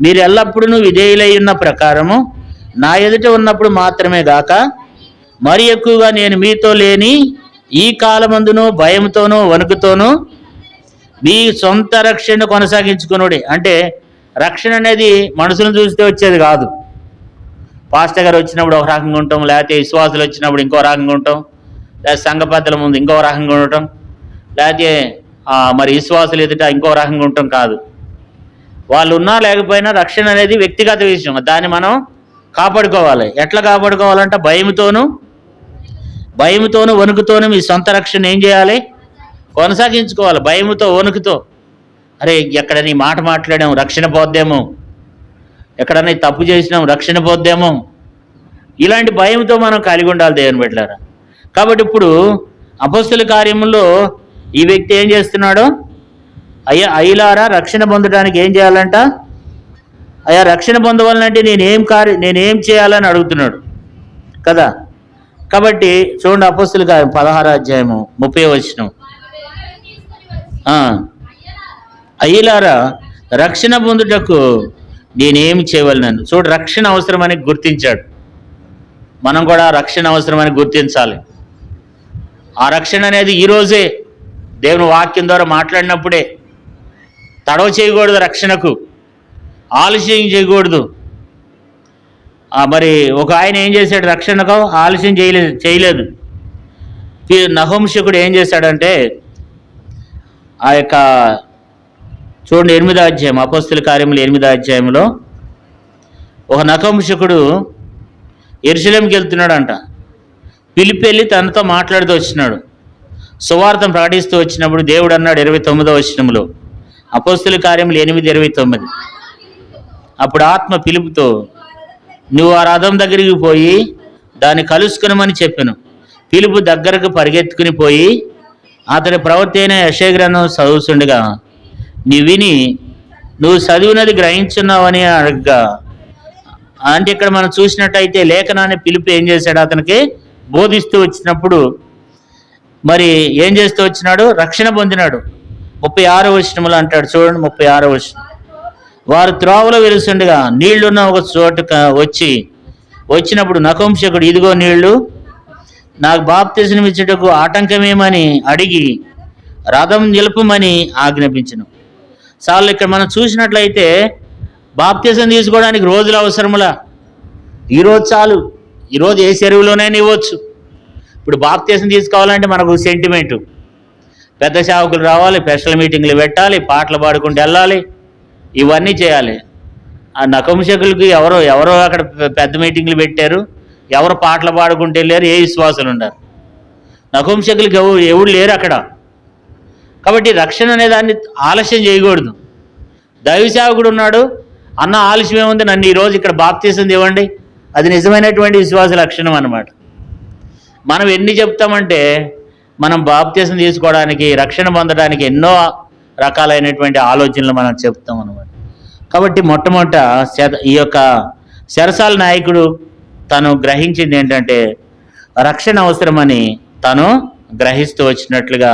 మీరు ఎల్లప్పుడూ విధేయులై ఉన్న ప్రకారము నా ఎదుట ఉన్నప్పుడు మాత్రమే గాక మరి ఎక్కువగా నేను మీతో లేని ఈ కాలమందును భయంతోనూ వణుకుతోనూ మీ సొంత రక్షణ కొనసాగించుకున్నాడు. అంటే రక్షణ అనేది మనుషులను చూస్తే వచ్చేది కాదు. పాస్టర్ గారు వచ్చినప్పుడు ఒక రకంగా ఉంటాం, లేకపోతే విశ్వాసులు వచ్చినప్పుడు ఇంకో రకంగా ఉంటాం, లేకపోతే సంఘ పెద్దల ముందు ఇంకో రకంగా ఉండటం, లేకపోతే మరి విశ్వాసులు ఎదుట ఇంకో రకంగా ఉండటం కాదు. వాళ్ళు ఉన్నా లేకపోయినా రక్షణ అనేది వ్యక్తిగత విషయం, దాన్ని మనం కాపాడుకోవాలి. ఎట్లా కాపాడుకోవాలంటే భయంతోనూ వణుకుతోనూ మీ సొంత రక్షణ ఏం చేయాలి? కొనసాగించుకోవాలి. భయముతో వణుకుతో, అరే ఎక్కడ నీ మాట మాట్లాడాము రక్షణ పోద్దేమో, ఎక్కడన్నా తప్పు చేసినాం రక్షణ పోద్దేమో, ఇలాంటి భయంతో మనం కలిగి ఉండాలి దేవుని బిడ్డలారా. కాబట్టి ఇప్పుడు అపొస్తలుల కార్యములో ఈ వ్యక్తి ఏం చేస్తున్నాడు? అయ్యా అయ్యలారా, రక్షణ పొందడానికి ఏం చేయాలంట? అయ్యా రక్షణ పొందవాలంటే నేనేం చేయాలని అడుగుతున్నాడు కదా. కాబట్టి చూడండి, అపోస్తుల కార్యం 16వ అధ్యాయము 30వ వచనం. అయ్యలారా, రక్షణ పొందుటకు నేనేం చేయవలనను. చూడు, రక్షణ అవసరమని గుర్తించాడు. మనం కూడా రక్షణ అవసరమని గుర్తించాలి. ఆ రక్షణ అనేది ఈరోజే దేవుని వాక్యం ద్వారా మాట్లాడినప్పుడే. తడవ చేయకూడదు, రక్షణకు ఆలస్యం చేయకూడదు. మరి ఒక ఆయన ఏం చేశాడు? రక్షణకు ఆలస్యం చేయలేదు. నహుంసకుడు ఏం చేశాడంటే, ఆ యొక్క చూడండి 8వ అధ్యాయం, అపోస్తుల కార్యములు 8వ అధ్యాయంలో ఒక నహుంసకుడు యెరూషలేముకి వెళ్తున్నాడంట. పిలిపి వెళ్ళి తనతో మాట్లాడుతూ వచ్చినాడు. సువార్తను ప్రకటిస్తూ వచ్చినప్పుడు దేవుడు అన్నాడు 29వ వచనంలో, అపోస్తుల కార్యములు 8:29, అప్పుడు ఆత్మ పిలుపుతో, నువ్వు ఆ రథం దగ్గరికి పోయి దాన్ని కలుసుకునమని చెప్పాను. పిలుపు దగ్గరకు పరిగెత్తుకుని పోయి అతడి ప్రవక్త అయిన యెషయా గ్రంథం చదువుతుండగా నువ్వు చదివినది గ్రహించున్నావని అడగగా, అంటే ఇక్కడ మనం చూసినట్టయితే లేఖనాన్ని పిలుపు ఏం చేశాడు? అతనికి బోధిస్తూ వచ్చినప్పుడు మరి ఏం చేస్తూ వచ్చినాడు? రక్షణ పొందినాడు. 36వ వచనంలో అంటాడు, చూడండి 36వ వచనం, వారు త్రోవలో వెలుస్తుండగా నీళ్లున్న ఒక చోటు వచ్చినప్పుడు నహుంసకుడు, ఇదిగో నీళ్లు, నాకు బాప్తిసం ఇచ్చుటకు ఆటంకమేమని అడిగి రథం నిలుపమని ఆజ్ఞాపించను. చాలు, ఇక్కడ మనం చూసినట్లయితే బాప్తిసం తీసుకోవడానికి రోజులు అవసరములా? ఈరోజు చాలు, ఈరోజు ఏ చెరువులోనైనా ఇవ్వచ్చు. ఇప్పుడు బాప్తిసం తీసుకోవాలంటే మనకు సెంటిమెంటు, పెద్ద సేవకులు రావాలి, స్పెషల్ మీటింగ్లు పెట్టాలి, పాటలు పాడుకుంటూ వెళ్ళాలి, ఇవన్నీ చేయాలి. ఆ నహుంసకులకి ఎవరో అక్కడ పెద్ద మీటింగ్లు పెట్టారు, ఎవరు పాటలు పాడుకుంటూ వెళ్ళారు, ఏ విశ్వాసులు ఉన్నారు? నహుంసకులకి ఎవరు లేరు అక్కడ. కాబట్టి రక్షణ అనే దాన్ని ఆలస్యం చేయకూడదు. దైవ సేవకుడు ఉన్నాడు, అన్న ఆలస్యం ఏముంది, నన్ను ఈరోజు ఇక్కడ బాప్తిసం ఇవ్వండి, అది నిజమైనటువంటి విశ్వాస లక్షణం అన్నమాట. మనం ఎన్ని చెప్తామంటే, మనం బాప్తిసం తీసుకోవడానికి, రక్షణ పొందడానికి ఎన్నో రకాలైనటువంటి ఆలోచనలు మనం చెప్తాం అన్నమాట. కాబట్టి మొట్టమొదట ఈ యొక్క చెరసాల నాయకుడు తను గ్రహించింది ఏంటంటే, రక్షణ అవసరమని తను గ్రహిస్తూ వచ్చినట్లుగా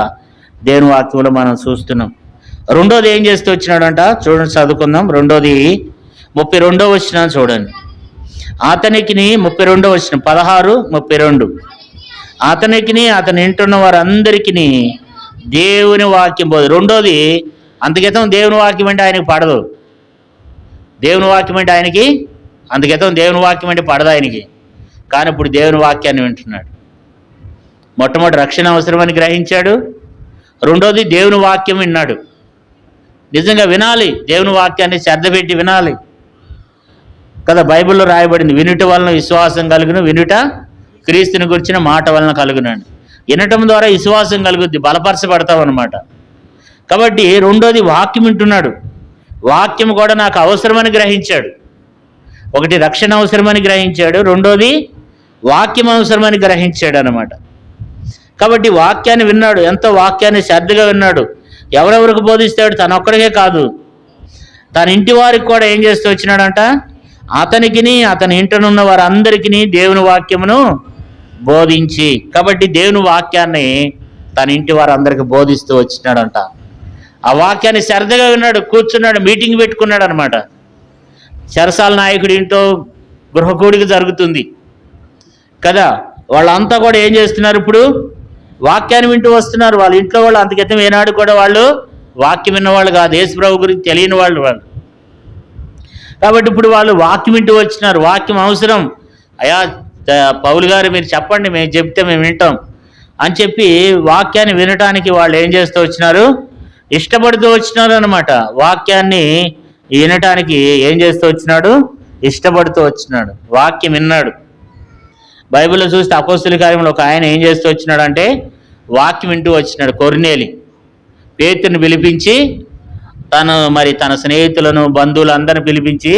దేవుని వాక్యంలో మనం చూస్తున్నాం. రెండోది ఏం చేస్తూ వచ్చినాడంట? చూడండి, చదువుకుందాం. రెండోది 32వ వచనం చూడండి. అతనికిని 32వ వచనం 16:32, అతనికిని అతని ఇంటున్న వారందరికీ దేవుని వాక్యం పోదు. రెండోది, అంతకితం దేవుని వాక్యం అంటే ఆయనకి పడదు. దేవుని వాక్యం అంటే ఆయనకి అందుకితం దేవుని వాక్యం అంటే పడదు ఆయనకి. కానీ ఇప్పుడు దేవుని వాక్యాన్ని వింటున్నాడు. మొట్టమొదటి రక్షణ అవసరమని గ్రహించాడు. రెండోది దేవుని వాక్యం విన్నాడు. నిజంగా వినాలి, దేవుని వాక్యాన్ని శ్రద్ధ పెట్టి వినాలి కదా. బైబిల్లో రాయబడింది, వినుట వలన విశ్వాసం కలుగును, వినుట క్రీస్తుని గురించిన మాట వలన కలుగునండి. వినటం ద్వారా విశ్వాసం కలుగుద్ది, బలపరచబడతాం అన్నమాట. కాబట్టి రెండోది వాక్యం వింటున్నాడు. వాక్యం కూడా నాకు అవసరమని గ్రహించాడు. ఒకటి రక్షణ అవసరమని గ్రహించాడు, రెండోది వాక్యం అవసరమని గ్రహించాడు అన్నమాట. కాబట్టి వాక్యాన్ని విన్నాడు, ఎంతో వాక్యాన్ని శ్రద్ధగా విన్నాడు. ఎవరెవరికి బోధిస్తాడు? తన ఒక్కడికే కాదు, తన ఇంటి వారికి కూడా ఏం చేస్తూ వచ్చినాడంట? అతనికిని అతని ఇంటనున్న వారందరికీ దేవుని వాక్యమును బోధించి. కాబట్టి దేవుని వాక్యాన్ని తన ఇంటి వారందరికీ బోధిస్తూ వచ్చినాడంట. ఆ వాక్యాన్ని శ్రద్ధగా విన్నాడు, కూర్చున్నాడు, మీటింగ్ పెట్టుకున్నాడు అనమాట. చెరసాల నాయకుడి ఇంట్లో గృహకూడిక జరుగుతుంది కదా. వాళ్ళంతా కూడా ఏం చేస్తున్నారు? ఇప్పుడు వాక్యాన్ని వింటూ వస్తున్నారు. వాళ్ళ ఇంట్లో వాళ్ళు అంతకితం ఏనాడు కూడా వాళ్ళు వాక్యం విన్నవాళ్ళు కాదు, యేసు ప్రభు గురించి తెలియని వాళ్ళు. కాబట్టి ఇప్పుడు వాళ్ళు వాక్యం వింటూ వచ్చినారు. వాక్యం అవసరం. అయ్యా పౌలు గారు మీరు చెప్పండి, మేము చెప్తే మేము వింటాం అని చెప్పి వాక్యాన్ని వినటానికి వాళ్ళు ఏం చేస్తూ వచ్చినారు? ఇష్టపడుతూ వచ్చినారు అనమాట. వాక్యాన్ని వినటానికి ఏం చేస్తూ వచ్చినాడు? ఇష్టపడుతూ వచ్చినాడు. వాక్యం విన్నాడు. బైబిల్లో చూస్తే అపోస్తుల కార్యంలో ఒక ఆయన ఏం చేస్తూ వచ్చినాడు అంటే వాక్యం వింటూ వచ్చినాడు. కొర్నేలి పేతురుని పిలిపించి తన స్నేహితులను బంధువులందరిని పిలిపించి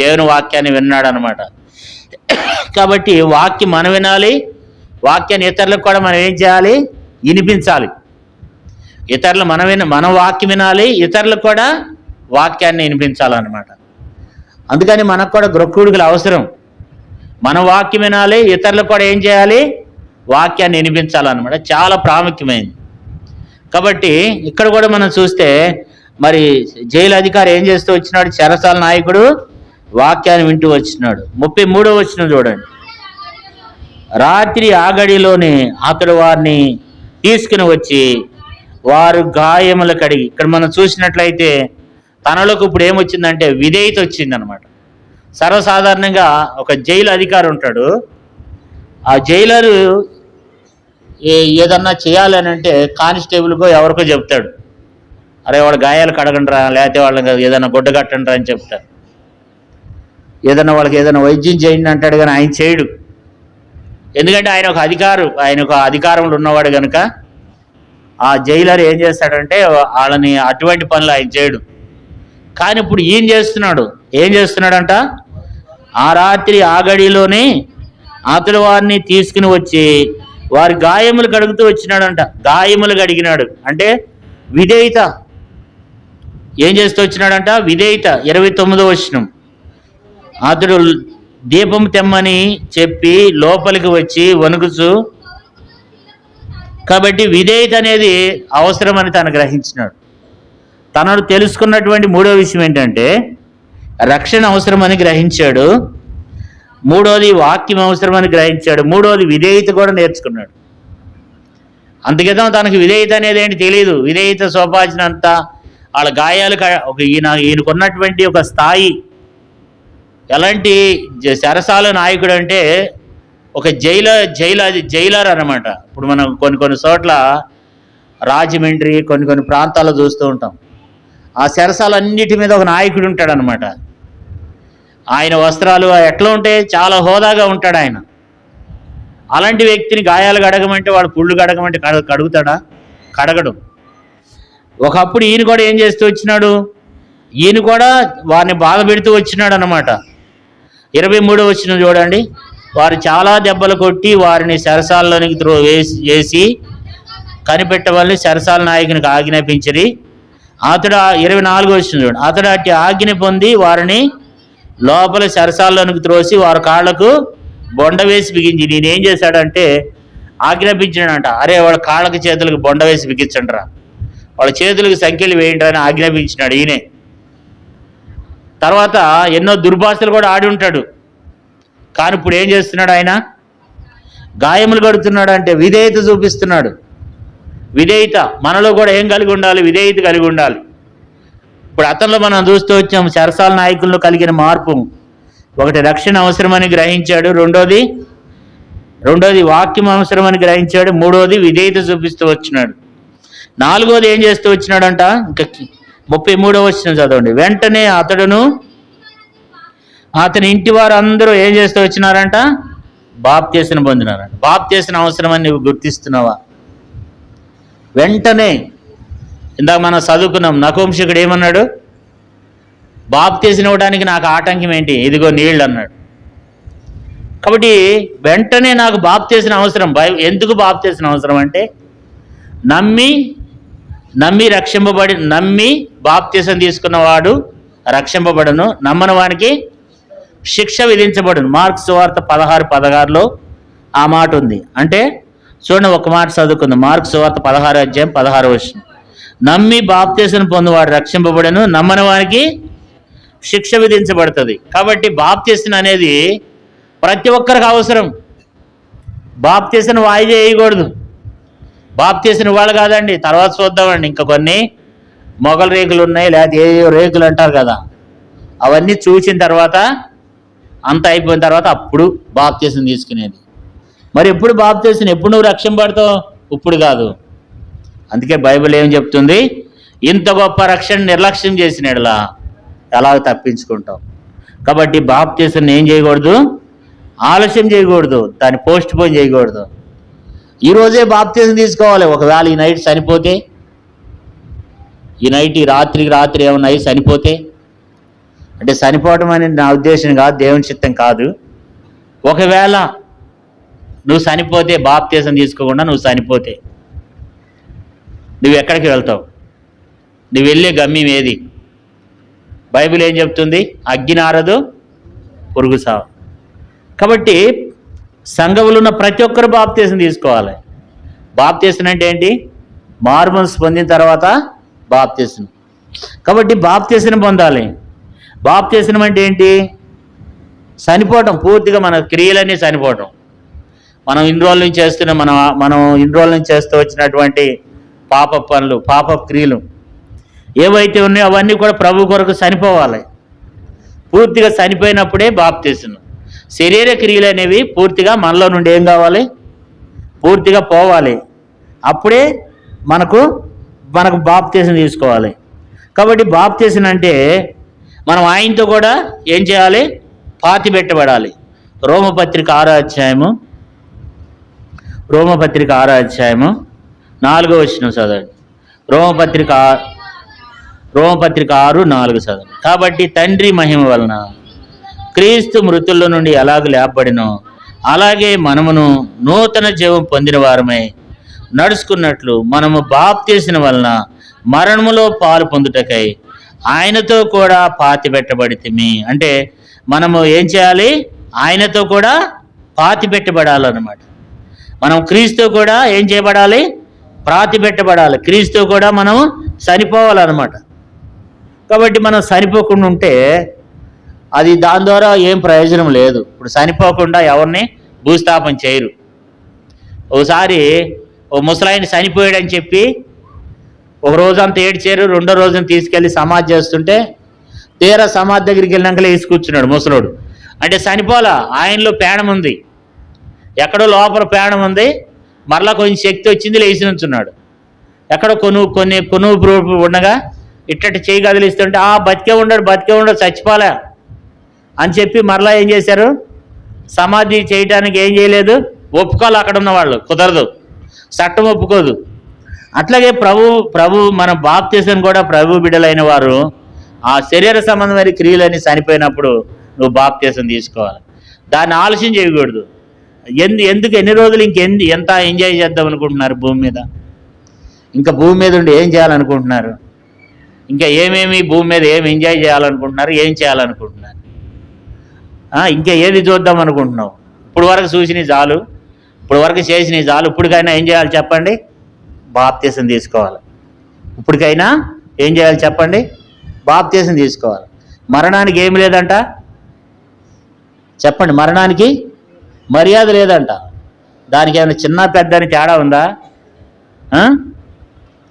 దేవుని వాక్యాన్ని విన్నాడు అనమాట. కాబట్టి వాక్యం మనం వినాలి, వాక్యాన్ని ఇతరులకు కూడా మనం ఏం చేయాలి? వినిపించాలి. ఇతరులు మన వాక్యం వినాలి, ఇతరులకు కూడా వాక్యాన్ని వినిపించాలన్నమాట. అందుకని మనకు కూడా గృహకుడికలు అవసరం. మన వాక్యం వినాలి, ఇతరులకు కూడా ఏం చేయాలి? వాక్యాన్ని వినిపించాలన్నమాట. చాలా ప్రాముఖ్యమైనది. కాబట్టి ఇక్కడ కూడా మనం చూస్తే మరి జైలు అధికారి ఏం చేస్తూ వచ్చినాడు? చెరసాల నాయకుడు వాక్యాన్ని వింటూ వచ్చినాడు. 33వ వచనం చూడండి. రాత్రి ఆగడిలోనే అతడు వారిని తీసుకుని వచ్చి వారు గాయములు కడిగి, ఇక్కడ మనం చూసినట్లయితే తనలోకి ఇప్పుడు ఏమొచ్చిందంటే విధేయత వచ్చిందనమాట. సర్వసాధారణంగా ఒక జైలు అధికారి ఉంటాడు. ఆ జైలరు ఏదన్నా చేయాలని అంటే కానిస్టేబుల్కో ఎవరికో చెప్తాడు, అరే వాడు గాయాలు కడగండిరా, లేకపోతే వాళ్ళకి ఏదైనా గుడ్డ కట్టండిరా అని చెప్తారు. ఏదైనా వాళ్ళకి ఏదైనా వైద్యం చేయండి అంటాడు, కానీ ఆయన చేయడు. ఎందుకంటే ఆయన ఒక అధికారంలో ఉన్నవాడు కనుక ఆ జైలర్ ఏం చేస్తాడంటే వాళ్ళని అటువంటి పనులు ఆయన చేయడు. కానీ ఇప్పుడు ఏం చేస్తున్నాడంట? ఆ రాత్రి ఆగడిలోనే అతడు వారిని తీసుకుని వచ్చి వారి గాయములు కడుగుతూ వచ్చినాడంట. గాయములు కడిగినాడు అంటే విధేయత. ఏం చేస్తూ వచ్చినాడంట? విధేయత. 29వ వచనం. అతడు దీపం తెమ్మని చెప్పి లోపలికి వచ్చి వణుకుచు, కాబట్టి విధేయత అనేది అవసరమని తను గ్రహించినాడు. తనను తెలుసుకున్నటువంటి మూడో విషయం ఏంటంటే రక్షణ అవసరమని గ్రహించాడు. మూడోది వాక్యం అవసరమని గ్రహించాడు. మూడోది విధేయత కూడా నేర్చుకున్నాడు. అందుకేదో తనకు విధేయత అనేది ఏంటి తెలియదు. విధేయత సోపాచినంత వాళ్ళ గాయాలు ఈయనకున్నటువంటి ఒక స్థాయి ఎలాంటి చెరసాల నాయకుడు అంటే ఒక జైలర్ అన్నమాట. ఇప్పుడు మనం కొన్ని చోట్ల రాజమండ్రి కొన్ని ప్రాంతాల్లో చూస్తూ ఉంటాం. ఆ చెరసాలన్నిటి మీద ఒక నాయకుడు ఉంటాడు అనమాట. ఆయన వస్త్రాలు ఎట్లా ఉంటాయి? చాలా హోదాగా ఉంటాడు ఆయన. అలాంటి వ్యక్తిని గాయాలు కడగమంటే వాడు పుళ్ళు కడగమంటే కడుగుతాడా? కడగడు. ఒకప్పుడు ఈయన కూడా ఏం చేస్తూ వచ్చినాడు? ఈయన కూడా వారిని బాధ పెడుతూ వచ్చినాడు అన్నమాట. 23వ వచనం చూడండి. వారు చాలా దెబ్బలు కొట్టి వారిని చెరసాలలోనికి వేసి కనిపెట్టవల్ని చెరసాల నాయకునికి ఆజ్ఞాపించిరి. అతడు 24వ వచనం చూడండి. అతడు అట్టి ఆజ్ఞ పొంది వారిని లోపల చెరసాలలోనికి త్రోసి వారి కాళ్లకు బొండ వేసి బిగించి, నేనేం చేశాడంటే ఆజ్ఞాపించాడంట, అరే వాళ్ళ కాళ్ళకి చేతులకు బొండ వేసి బిగించండి రా, వాళ్ళ చేతులకు సంఖ్యలు వేయండి అని ఆజ్ఞాపించినాడు ఈయనే. తర్వాత ఎన్నో దుర్భాషలు కూడా ఆడి ఉంటాడు. కానీ ఇప్పుడు ఏం చేస్తున్నాడు? ఆయన గాయములు కడుతున్నాడు అంటే విధేయత చూపిస్తున్నాడు. విధేయత మనలో కూడా ఏం కలిగి ఉండాలి? విధేయత కలిగి ఉండాలి. ఇప్పుడు అతనిలో మనం చూస్తూ వచ్చాము చెరసాల నాయకుల్లో కలిగిన మార్పు. ఒకటి రక్షణ అవసరమని గ్రహించాడు, రెండోది వాక్యం అవసరమని గ్రహించాడు, మూడోది విధేయత చూపిస్తూ వచ్చినాడు, నాలుగోది ఏం చేస్తూ వచ్చినాడంట? ఇంకా 33వ వచనం చదవండి. వెంటనే అతని ఇంటి వారు అందరూ ఏం చేస్తూ వచ్చినారంట? బాప్తీసం పొందినారంట. బాప్తీసం అవసరమని నువ్వు గుర్తిస్తున్నావా? వెంటనే ఇందాక మనం చదువుకున్నాం, నపుంసకుడు ఏమన్నాడు? బాప్తీసం ఇవ్వడానికి నాకు ఆటంకం ఏంటి? ఇదిగో నీళ్ళు అన్నాడు. కాబట్టి వెంటనే నాకు బాప్తీసం అవసరం. ఎందుకు బాప్తీసం అవసరం అంటే నమ్మి బాప్తీసం తీసుకున్నవాడు రక్షింపబడును, నమ్మని వానికి శిక్ష విధించబడును. మార్క్స్ సువార్త 16:16లో ఆ మాట ఉంది. అంటే చూడండి, ఒక మాట చదువుకుందాం. మార్క్స్ సువార్త 16:16 నమ్మి బాప్తీసం పొందువాడు రక్షింపబడును, నమ్మని వానికి శిక్ష విధించబడుతుంది. కాబట్టి బాప్తీసం అనేది ప్రతి ఒక్కరికి అవసరం. బాప్తీసం వాయిదా వేయకూడదు. బాప్తీసం ఇవ్వాలి కాదండి, తర్వాత చూద్దామండి. ఇంకా కొన్ని మొగల రేకులు ఉన్నాయి, లేకపోతే ఏ రేకులు అంటారు కదా, అవన్నీ చూసిన తర్వాత అంత అయిపోయిన తర్వాత అప్పుడు బాప్తీసం తీసుకునేది. మరి ఎప్పుడు బాప్తీసం? ఎప్పుడు నువ్వు రక్షింపబడతావు? ఇప్పుడు కాదు. అందుకే బైబిల్ ఏం చెప్తుంది? ఇంత గొప్ప రక్షణ నిర్లక్ష్యం చేసినట్లా ఎలా తప్పించుకుంటావు? కాబట్టి బాప్తీసం ఏం చేయకూడదు? ఆలస్యం చేయకూడదు, దాన్ని పోస్ట్ పోన్ చేయకూడదు. ఈరోజే బాప్తీసం తీసుకోవాలి. ఒకవేళ ఈ నైట్ చనిపోతే, ఈ రాత్రి ఏమన్నా చనిపోతే, అంటే చనిపోవడం అనేది నా ఉద్దేశం కాదు, దేవుని చిత్తం కాదు. ఒకవేళ నువ్వు చనిపోతే, బాప్తీసం తీసుకోకుండా నువ్వు చనిపోతే, నువ్వు ఎక్కడికి వెళ్తావు? నువ్వు వెళ్ళే గమ్యం ఏది? బైబిల్ ఏం చెప్తుంది? అగ్ని ఆరదు, పురుగు సావు. కాబట్టి సంఘంలో ఉన్న ప్రతి ఒక్కరు బాప్తీసం తీసుకోవాలి. బాప్తీసం అంటే ఏంటి? మారుమనసు పొందిన తర్వాత బాప్తీసం. కాబట్టి బాప్తీసం పొందాలి. బాప్తీసం అంటే ఏంటి? చనిపోవటం, పూర్తిగా మన క్రియలన్నీ చనిపోవటం. మనం ఇన్ని రోజుల నుంచి చేస్తున్న మనం ఇన్ని రోజుల నుంచి చేస్తూ వచ్చినటువంటి పాప పనులు, పాప క్రియలు ఏవైతే ఉన్నాయో అవన్నీ కూడా ప్రభు కొరకు చనిపోవాలి. పూర్తిగా చనిపోయినప్పుడే బాప్తీసం. శరీర క్రియలు అనేవి పూర్తిగా మనలో నుండి ఏం కావాలి? పూర్తిగా పోవాలి. అప్పుడే మనకు బాప్తీసం తీసుకోవాలి. కాబట్టి బాప్తీసం అంటే మనం ఆయనతో కూడా ఏం చేయాలి? పాతి పెట్టబడాలి. రోమపత్రిక 6వ అధ్యాయము 4వ వచనం చదవండి. రోమపత్రిక 6:4 చదవండి. కాబట్టి తండ్రి మహిమ వలన క్రీస్తు మృతుల్లో నుండి ఎలాగ లేపబడినో అలాగే మనమును నూతన జీవం పొందిన వారమై నడుచుకున్నట్లు మనము బాప్తీసం వలన మరణములో పాలు పొందుటకై ఆయనతో కూడా పాతి పెట్టబడితిమి. అంటే మనము ఏం చేయాలి? ఆయనతో కూడా పాతి పెట్టబడాలన్నమాట. మనం క్రీస్తు కూడా ఏం చేయబడాలి? పాతి పెట్టబడాలి. క్రీస్తు కూడా మనం చనిపోవాలన్నమాట. కాబట్టి మనం చనిపోకుండా ఉంటే అది దాని ద్వారా ఏం ప్రయోజనం లేదు. ఇప్పుడు చనిపోకుండా ఎవరిని భూస్థాపన చేయరు. ఒకసారి ఓ ముసలాయన చనిపోయాడని చెప్పి ఒక రోజంతా ఏడ్చారు, రెండో రోజున తీసుకెళ్ళి సమాధి చేస్తుంటే తీరా సమాధి దగ్గరికి వెళ్ళినాక లేచి కూర్చున్నాడు ముసలోడు. అంటే చనిపోలా, ఆయనలో పేణం ఉంది, ఎక్కడో లోపల పేణం ఉంది, మరలా కొంచెం శక్తి వచ్చింది, లేచి నుంచున్నాడు. ఎక్కడో కొనువు ఉండగా ఇట్టటి చేయి కదిలిస్తుంటే బతికే ఉండడు చచ్చిపోలే అని చెప్పి మరలా ఏం చేశారు? సమాధి చేయటానికి ఏం చేయలేదు, ఒప్పుకోవాలి. అక్కడ ఉన్న వాళ్ళు కుదరదు, చట్టం ఒప్పుకోదు. అట్లాగే ప్రభు మన బాప్తీసం కూడా ప్రభు బిడ్డలైన వారు ఆ శరీర సంబంధమైన క్రియలని చనిపోయినప్పుడు నువ్వు బాప్తీసం తీసుకోవాలి. దాన్ని ఆలస్యం చేయకూడదు. ఎందుకు ఎన్ని రోజులు ఎంత ఎంజాయ్ చేద్దాం అనుకుంటున్నారు భూమి మీద? ఇంకా భూమి మీద ఉండి ఏం చేయాలనుకుంటున్నారు? ఇంకా ఏమేమి భూమి మీద ఏం ఎంజాయ్ చేయాలనుకుంటున్నారు? ఏం చేయాలనుకుంటున్నారు? ఇంకా ఏది చూద్దాం అనుకుంటున్నావు? ఇప్పుడు వరకు చూసినవి చాలు, ఇప్పుడు వరకు చేసినవి చాలు. ఇప్పటికైనా ఏం చేయాలి చెప్పండి? బాప్తీసం తీసుకోవాలి. ఇప్పటికైనా ఏం చేయాలి చెప్పండి? బాప్తీసం తీసుకోవాలి. మరణానికి ఏమి లేదంట చెప్పండి. మరణానికి మర్యాద లేదంట. దానికి ఏమైనా చిన్న పెద్ద అని తేడా ఉందా?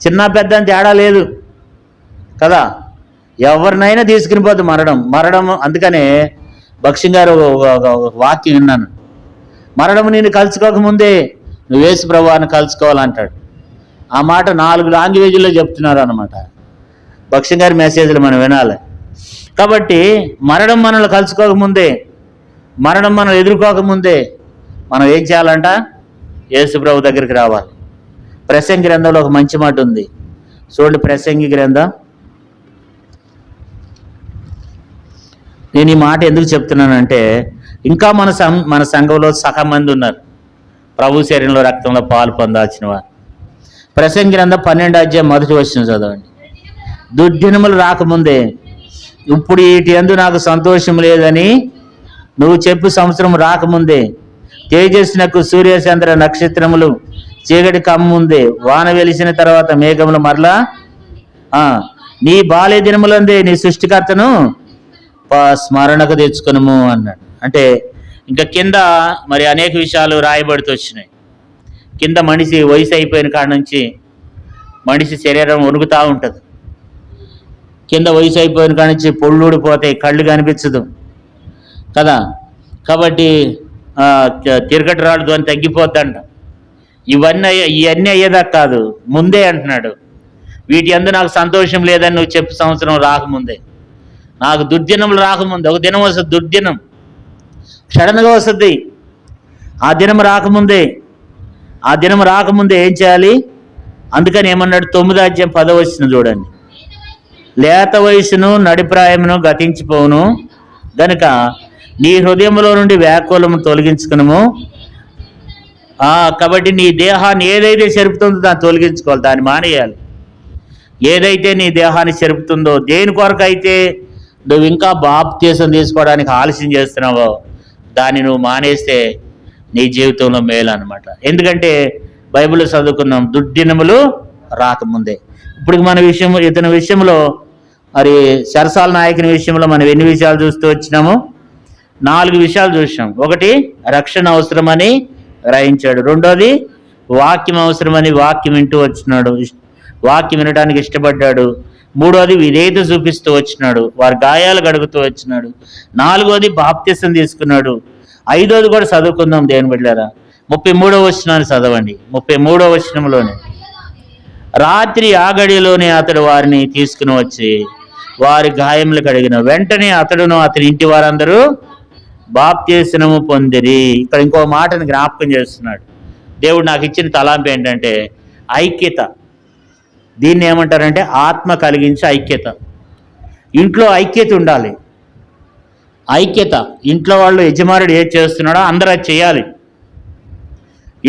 చిన్న పెద్ద అని తేడా లేదు కదా. ఎవరినైనా తీసుకుని పోదు మరణం. అందుకనే భక్ష్యం గారు ఒక వాక్యం విన్నాను. మరణం నేను కలుసుకోకముందే నువ్వు యేసు ప్రభువుని కలుసుకోవాలంటాడు. ఆ మాట 4 లాంగ్వేజ్లో చెప్తున్నారు అన్నమాట. భక్ష్యం గారి మెసేజ్లు మనం వినాలి. కాబట్టి మరణం మనల్ని కలుసుకోకముందే, మరణం మనం ఎదుర్కోకముందే మనం ఏం చేయాలంట? యేసు ప్రభు దగ్గరికి రావాలి. ప్రసంగి గ్రంథంలో ఒక మంచి మాట ఉంది చూడండి. ప్రసంగి గ్రంథం. నేను ఈ మాట ఎందుకు చెప్తున్నానంటే ఇంకా మన సంఘంలో సగం మంది ఉన్నారు ప్రభు శరీరంలో రక్తంలో పాలు పొందాల్సిన వారు. ప్రసంగి గ్రంథం 12వ అధ్యాయం 1వ వచనం చదవండి. దుర్దినములు రాకముందే ఇప్పుడు వీటి యందు నాకు సంతోషం లేదని నువ్వు చెప్పు సంవత్సరం రాకముందే తేజస్సునకు సూర్యచంద్ర నక్షత్రములు చీకటి కమ్ముందే వాన వెలిసిన తర్వాత మేఘములు మరలా నీ బాల్య దినములందే నీ సృష్టికర్తను స్మరణకు తెచ్చుకునము అన్నాడు. అంటే ఇంకా కింద మరి అనేక విషయాలు రాయబడుతూ వచ్చినాయి. కింద మనిషి వయసు అయిపోయిన కాడ నుంచి మనిషి శరీరం వణుకుతూ ఉంటుంది. కింద వయసు అయిపోయిన కాడ నుంచి పొళ్ళు ఊడిపోతాయి, కళ్ళు కనిపించదు కదా. కాబట్టి తిరగటి రాళ్ళు ధ్వని తగ్గిపోద్దంట. ఇవన్నీ అయ్యేదాకా కాదు, ముందే అంటున్నాడు. వీటి యందు నాకు సంతోషం లేదని నువ్వు చెప్పు సంవత్సరం రాకముందే, నాకు దుర్దినములు రాకముందే. ఒక దినం వస్తుంది, దుర్దినం సడన్గా వస్తుంది. ఆ దినం రాకముందే ఏం చేయాలి? అందుకని ఏమన్నాడు? 9వ అధ్యాయం 10వ వచనం చూడండి. లేత వయసును నడిప్రాయమును గతించిపోవును గనుక నీ హృదయంలో నుండి వ్యాకులము తొలగించుకునము. కాబట్టి నీ దేహాన్ని ఏదైతే చెరుపుతుందో దాన్ని తొలగించుకోవాలి, దాన్ని మానేయాలి. ఏదైతే నీ దేహాన్ని చెరుపుతుందో, దేని కొరకు అయితే నువ్వు ఇంకా బాప్తీసం తీసుకోవడానికి ఆలస్యం చేస్తున్నావో దాన్ని నువ్వు మానేస్తే నీ జీవితంలో మేలు అనమాట. ఎందుకంటే బైబిల్ చదువుకున్నాం, దుర్దినములు రాకముందే. ఇప్పుడు ఇతని విషయంలో మరి సరసాల నాయకుని విషయంలో మనం ఎన్ని విషయాలు చూస్తూ వచ్చినాము? 4 విషయాలు చూసాం. ఒకటి, రక్షణ అవసరమని గ్రహించాడు. రెండోది, వాక్యం అవసరమని వాక్యం వింటూ వచ్చినాడు, వాక్యం వినడానికి ఇష్టపడ్డాడు. మూడోది, విధేయత చూపిస్తూ వచ్చినాడు, వారి గాయాలు గడుగుతూ వచ్చినాడు. 4వది, బాప్తిసం తీసుకున్నాడు. 5వది కూడా చదువుకుందాం దేవుని బిడ్డలారా. 33వ వచనాన్ని చదవండి. 33వ వచనంలోనే, రాత్రి ఆగడిలోనే అతడు వారిని తీసుకుని వచ్చి వారి గాయములు కడిగిన వెంటనే అతడును అతని ఇంటి వారందరూ బాప్తిస్మము పొందిరి. ఇక్కడ ఇంకో మాటని జ్ఞాపకం చేస్తున్నాడు. దేవుడు నాకు ఇచ్చిన తలాంపు ఏంటంటే ఐక్యత. దీన్ని ఏమంటారంటే ఆత్మ కలిగించే ఐక్యత. ఇంట్లో ఐక్యత ఉండాలి. ఐక్యత. ఇంట్లో వాళ్ళు యజమానుడు ఏది చేస్తున్నాడో అందరూ అది చేయాలి.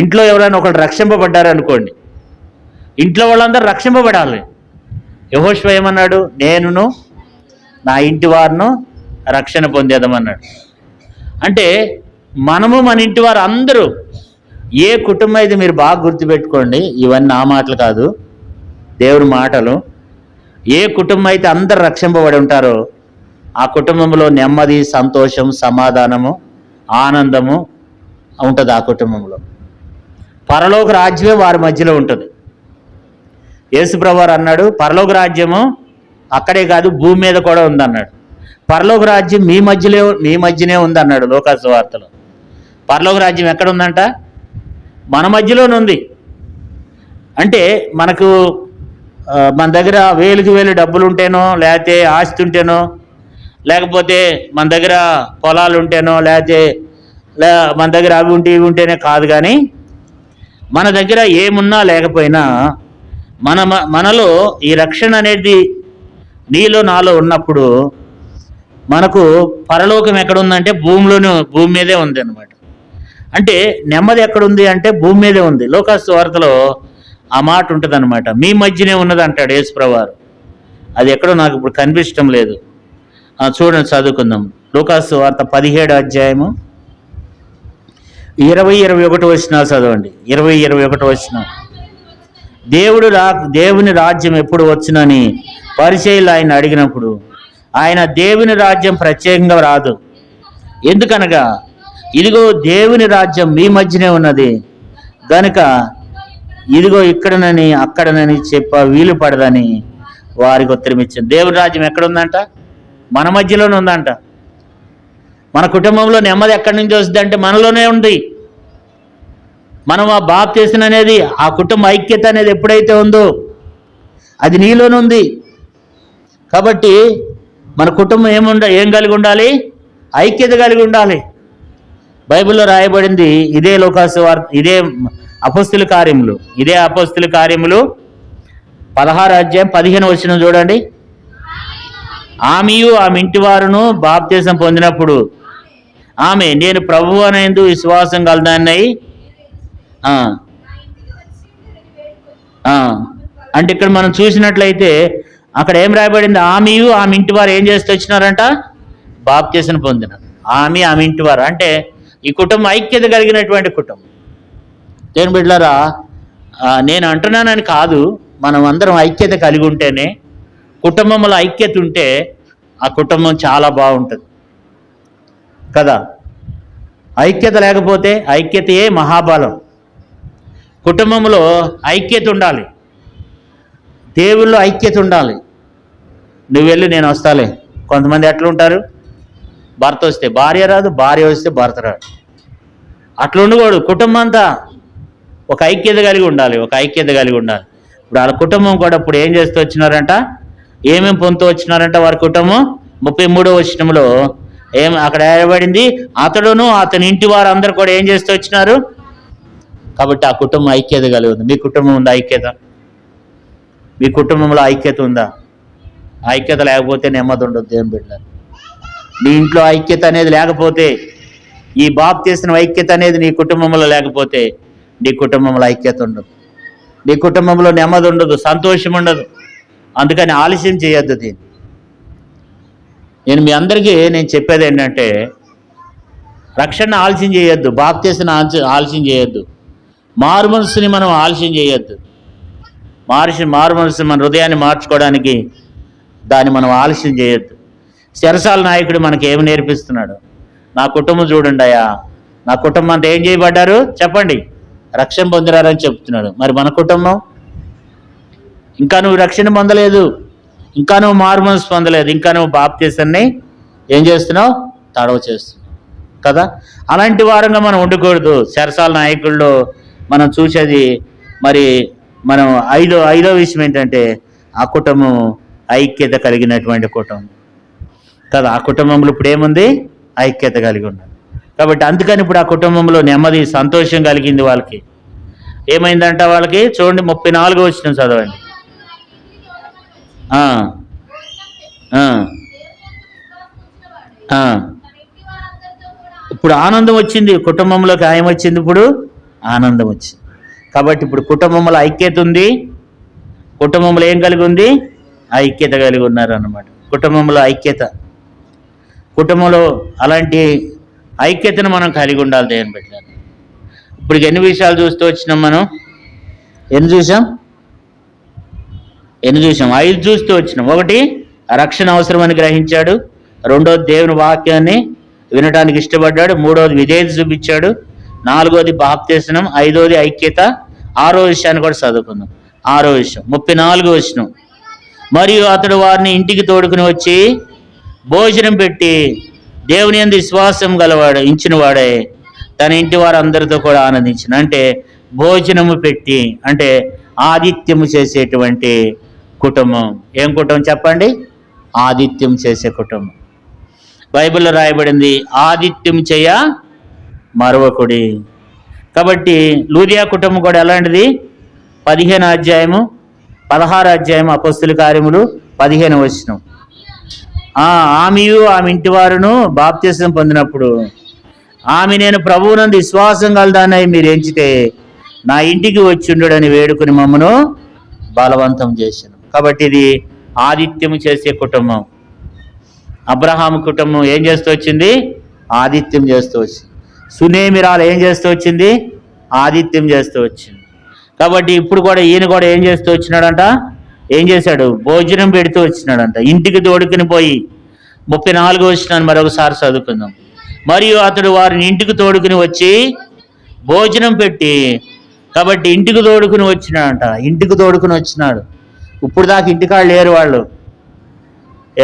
ఇంట్లో ఎవరైనా ఒకరు రక్షింపబడ్డారనుకోండి, ఇంట్లో వాళ్ళందరూ రక్షింపబడాలి. యెహోషువ ఏమన్నాడు? నేనును నా ఇంటి వారును రక్షణ పొందేదమన్నాడు. అంటే మనము మన ఇంటి వారు అందరూ, ఏ కుటుంబం అయితే, మీరు బాగా గుర్తుపెట్టుకోండి, ఇవన్నీ నా మాటలు కాదు, దేవుని మాటలు. ఏ కుటుంబం అయితే అందరు రక్షింపబడి ఉంటారో ఆ కుటుంబంలో నెమ్మది, సంతోషం, సమాధానము, ఆనందము ఉంటుంది. ఆ కుటుంబంలో పరలోక రాజ్యమే వారి మధ్యలో ఉంటుంది. యేసుప్రభువారు అన్నాడు, పరలోక రాజ్యము అక్కడే కాదు భూమి మీద కూడా ఉందన్నాడు. పరలోక రాజ్యం మీ మధ్యనే ఉందన్నాడు లోకాసు వార్తలో. పరలోక రాజ్యం ఎక్కడ ఉందంట? మన మధ్యలోనే ఉంది. అంటే మనకు మన దగ్గర వేలుకి వేలు డబ్బులు ఉంటేనో, లేకపోతే ఆస్తి ఉంటేనో, లేకపోతే మన దగ్గర పొలాలు ఉంటేనో, లేకపోతే మన దగ్గర అవి ఉంటే ఇవి ఉంటేనే కాదు. కానీ మన దగ్గర ఏమున్నా లేకపోయినా మనలో ఈ రక్షణ అనేది నీలో నాలో ఉన్నప్పుడు మనకు పరలోకం ఎక్కడుందంటే భూమి మీదే ఉంది అనమాట. అంటే నెమ్మది ఎక్కడుంది అంటే భూమి మీదే ఉంది. లోకాసు వార్తలో ఆ మాట ఉంటుంది అనమాట. మీ మధ్యనే ఉన్నది అంటాడు యేసుప్రభువారు. అది ఎక్కడో నాకు ఇప్పుడు కనిపించడం లేదు. చూడండి, చదువుకుందాం. లోకాసు వార్త 17వ అధ్యాయము 20-21 వచనాలు చదవండి. 20-21 వచనం. దేవుని రాజ్యం ఎప్పుడు వచ్చునని పరిచయులు ఆయన అడిగినప్పుడు ఆయన, దేవుని రాజ్యం ప్రత్యేకంగా రాదు, ఎందుకనగా ఇదిగో దేవుని రాజ్యం మీ మధ్యనే ఉన్నది, గనుక ఇదిగో ఇక్కడనని అక్కడనని వీలు పడదని వారికి ఉత్తరం ఇచ్చింది. దేవుని రాజ్యం ఎక్కడుందంట? మన మధ్యలోనే ఉందంట. మన కుటుంబంలో నెమ్మది ఎక్కడి నుంచి వస్తుంది అంటే మనలోనే ఉంది. మనం ఆ బాప్తిసం అనేది, ఆ కుటుంబ ఐక్యత అనేది ఎప్పుడైతే ఉందో అది నీలోనే ఉంది. కాబట్టి మన కుటుంబం ఏం కలిగి ఉండాలి? ఐక్యత కలిగి ఉండాలి. బైబిల్లో రాయబడింది ఇదే లోకాసు వార్త, ఇదే అపోస్తుల కార్యములు 16వ అధ్యాయం 15వ వచనం చూడండి. ఆమెయు ఆమె ఇంటి వారును బాప్తిసం పొందినప్పుడు ఆమె, నేను ప్రభువు అనేందు విశ్వాసం కలదాన్నై. అంటే ఇక్కడ మనం చూసినట్లయితే అక్కడ ఏం రాయబడింది? ఆమెయు ఆమె ఇంటి వారు ఏం చేస్తూ వచ్చినారంట? బాప్తిసం పొందిన ఆమె ఇంటి వారు. అంటే ఈ కుటుంబం ఐక్యత కలిగినటువంటి కుటుంబం. దేవుని బిడ్డలారా, నేను అంటున్నానని కాదు, మనం అందరం ఐక్యత కలిగి ఉంటేనే, కుటుంబంలో ఐక్యత ఉంటే ఆ కుటుంబం చాలా బాగుంటుంది కదా. ఐక్యత లేకపోతే, ఐక్యతయే మహాబలం. కుటుంబంలో ఐక్యత ఉండాలి, దేవుళ్ళు ఐక్యత ఉండాలి. నువ్వు వెళ్ళి నేను వస్తాలే. కొంతమంది ఎట్లుంటారు? భర్త వస్తే భార్య రాదు, భార్య వస్తే భర్త రాదు. అట్లా ఉండకూడదు. కుటుంబం అంతా ఒక ఐక్యత కలిగి ఉండాలి, ఇప్పుడు వాళ్ళ కుటుంబం కూడా ఇప్పుడు ఏం చేస్తూ వచ్చినారంట? ఏమేమి పొందుతూ వచ్చినారంట వారి కుటుంబం? 33వ వచనంలో అక్కడ ఏర్పడింది, అతడును అతని ఇంటి వారు అందరు కూడా ఏం చేస్తూ వచ్చినారు? కాబట్టి ఆ కుటుంబం ఐక్యత కలిగి ఉంది. మీ కుటుంబం ఉందా ఐక్యత? మీ కుటుంబంలో ఐక్యత ఉందా? ఐక్యత లేకపోతే నెమ్మది ఉండదు. దేవుని బిడ్డలారా, నీ ఇంట్లో ఐక్యత అనేది లేకపోతే, ఈ బాప్తిసం ఐక్యత అనేది నీ కుటుంబంలో లేకపోతే, నీ కుటుంబంలో ఐక్యత ఉండదు, నీ కుటుంబంలో నెమ్మది ఉండదు, సంతోషం ఉండదు. అందుకని ఆలస్యం చేయొద్దు దీన్ని. నేను మీ అందరికీ చెప్పేది ఏంటంటే, రక్షణ ఆలస్యం చేయొద్దు, బాప్తీసం ఆలస్యం చేయొద్దు, మారు మనసుని మనం ఆలస్యం చేయొద్దు. మారు మనసు మన హృదయాన్ని మార్చుకోవడానికి దాన్ని మనం ఆలస్యం చేయొద్దు. చెరసాల నాయకుడు మనకి ఏమి నేర్పిస్తున్నాడు? నా కుటుంబం చూడండి అయ్యా, నా కుటుంబం అంతా ఏం చేయబడ్డారు చెప్పండి, రక్షణ పొందినారని చెప్తున్నాడు. మరి మన కుటుంబం, ఇంకా నువ్వు రక్షణ పొందలేదు, ఇంకా నువ్వు మారు మనసు పొందలేదు, ఇంకా నువ్వు బాప్తీసాన్ని ఏం చేస్తున్నావు? తడవ చేస్తున్నావు కదా. అలాంటి వారంగా మనం ఉండకూడదు. చెరసాల నాయకుల్లో మనం చూసేది మరి మనం ఐదో విషయం ఏంటంటే, ఆ కుటుంబం ఐక్యత కలిగినటువంటి కుటుంబం కదా. ఆ కుటుంబంలో ఇప్పుడు ఏముంది? ఐక్యత కలిగి ఉన్నది. కాబట్టి అందుకని ఇప్పుడు ఆ కుటుంబంలో నెమ్మది, సంతోషం కలిగింది. వాళ్ళకి ఏమైందంట? వాళ్ళకి చూడండి 34 వచనం చదవండి. ఇప్పుడు ఆనందం వచ్చింది కుటుంబంలోకి. ఏమొచ్చింది? ఇప్పుడు ఆనందం వచ్చింది. కాబట్టి ఇప్పుడు కుటుంబంలో ఐక్యత ఉంది. కుటుంబంలో ఏం కలిగి ఉంది? ఐక్యత కలిగి ఉన్నారు అన్నమాట. కుటుంబంలో ఐక్యత, కుటుంబంలో అలాంటి ఐక్యతను మనం కలిగి ఉండాలి దేవుని బిడ్డలారా. ఇప్పుడు ఎన్ని విషయాలు చూస్తూ వచ్చినాం మనం? ఎన్ని చూసాం? 5 చూస్తూ వచ్చినాం. 1, రక్షణ అవసరమని గ్రహించాడు. 2వది, దేవుని వాక్యాన్ని వినడానికి ఇష్టపడ్డాడు. 3వది, విధేయత చూపించాడు. 4వది, బాప్తీసం. 5వది, ఐక్యత. 6వ విషయాన్ని కూడా చదువుకుందాం. 6వ విషయం 34 వచనం. మరియు అతడు వారిని ఇంటికి తోడుకుని వచ్చి భోజనం పెట్టి దేవుని యందు విశ్వాసం గలవాడు ఇచ్చిన వాడే తన ఇంటి వారందరితో కూడా ఆనందించిన. అంటే భోజనము పెట్టి, అంటే ఆతిథ్యము చేసేటువంటి కుటుంబం. ఏం కుటుంబం చెప్పండి? ఆతిథ్యం చేసే కుటుంబం. బైబిల్లో రాయబడింది, ఆతిథ్యం చేయ మరొకడి. కాబట్టి లూదియా కుటుంబం కూడా ఎలాంటిది? 15వ అధ్యాయము 16వ అధ్యాయం అపొస్తలుల కార్యములు 15వ వచనం. ఆమెయు ఆమె ఇంటి వారును బాప్తీసం పొందినప్పుడు ఆమె, నేను ప్రభువునందు విశ్వాసం కలదానై మీరు ఎంచితే నా ఇంటికి వచ్చిండుడని వేడుకుని మమ్మను బలవంతం చేశాను. కాబట్టి ఇది ఆతిథ్యం చేసే కుటుంబం. అబ్రహాము కుటుంబం ఏం చేస్తూ వచ్చింది? ఆతిథ్యం చేస్తూ వచ్చింది. సునేమిరాలు ఏం చేస్తూ వచ్చింది? ఆతిథ్యం చేస్తూ వచ్చింది. కాబట్టి ఇప్పుడు కూడా ఈయన కూడా ఏం చేస్తూ వచ్చినాడంట? ఏం చేశాడు? భోజనం పెడుతూ వచ్చినాడంట. ఇంటికి తోడుకుని పోయి 34 వచనాన్ని మరొకసారి చదువుకుందాం. మరియు అతడు వారిని ఇంటికి తోడుకుని వచ్చి భోజనం పెట్టి. కాబట్టి ఇంటికి తోడుకుని వచ్చినాడంట. ఇంటికి తోడుకుని వచ్చినాడు. ఇప్పుడు దాకా ఇంటికాళ్ళు లేరు, వాళ్ళు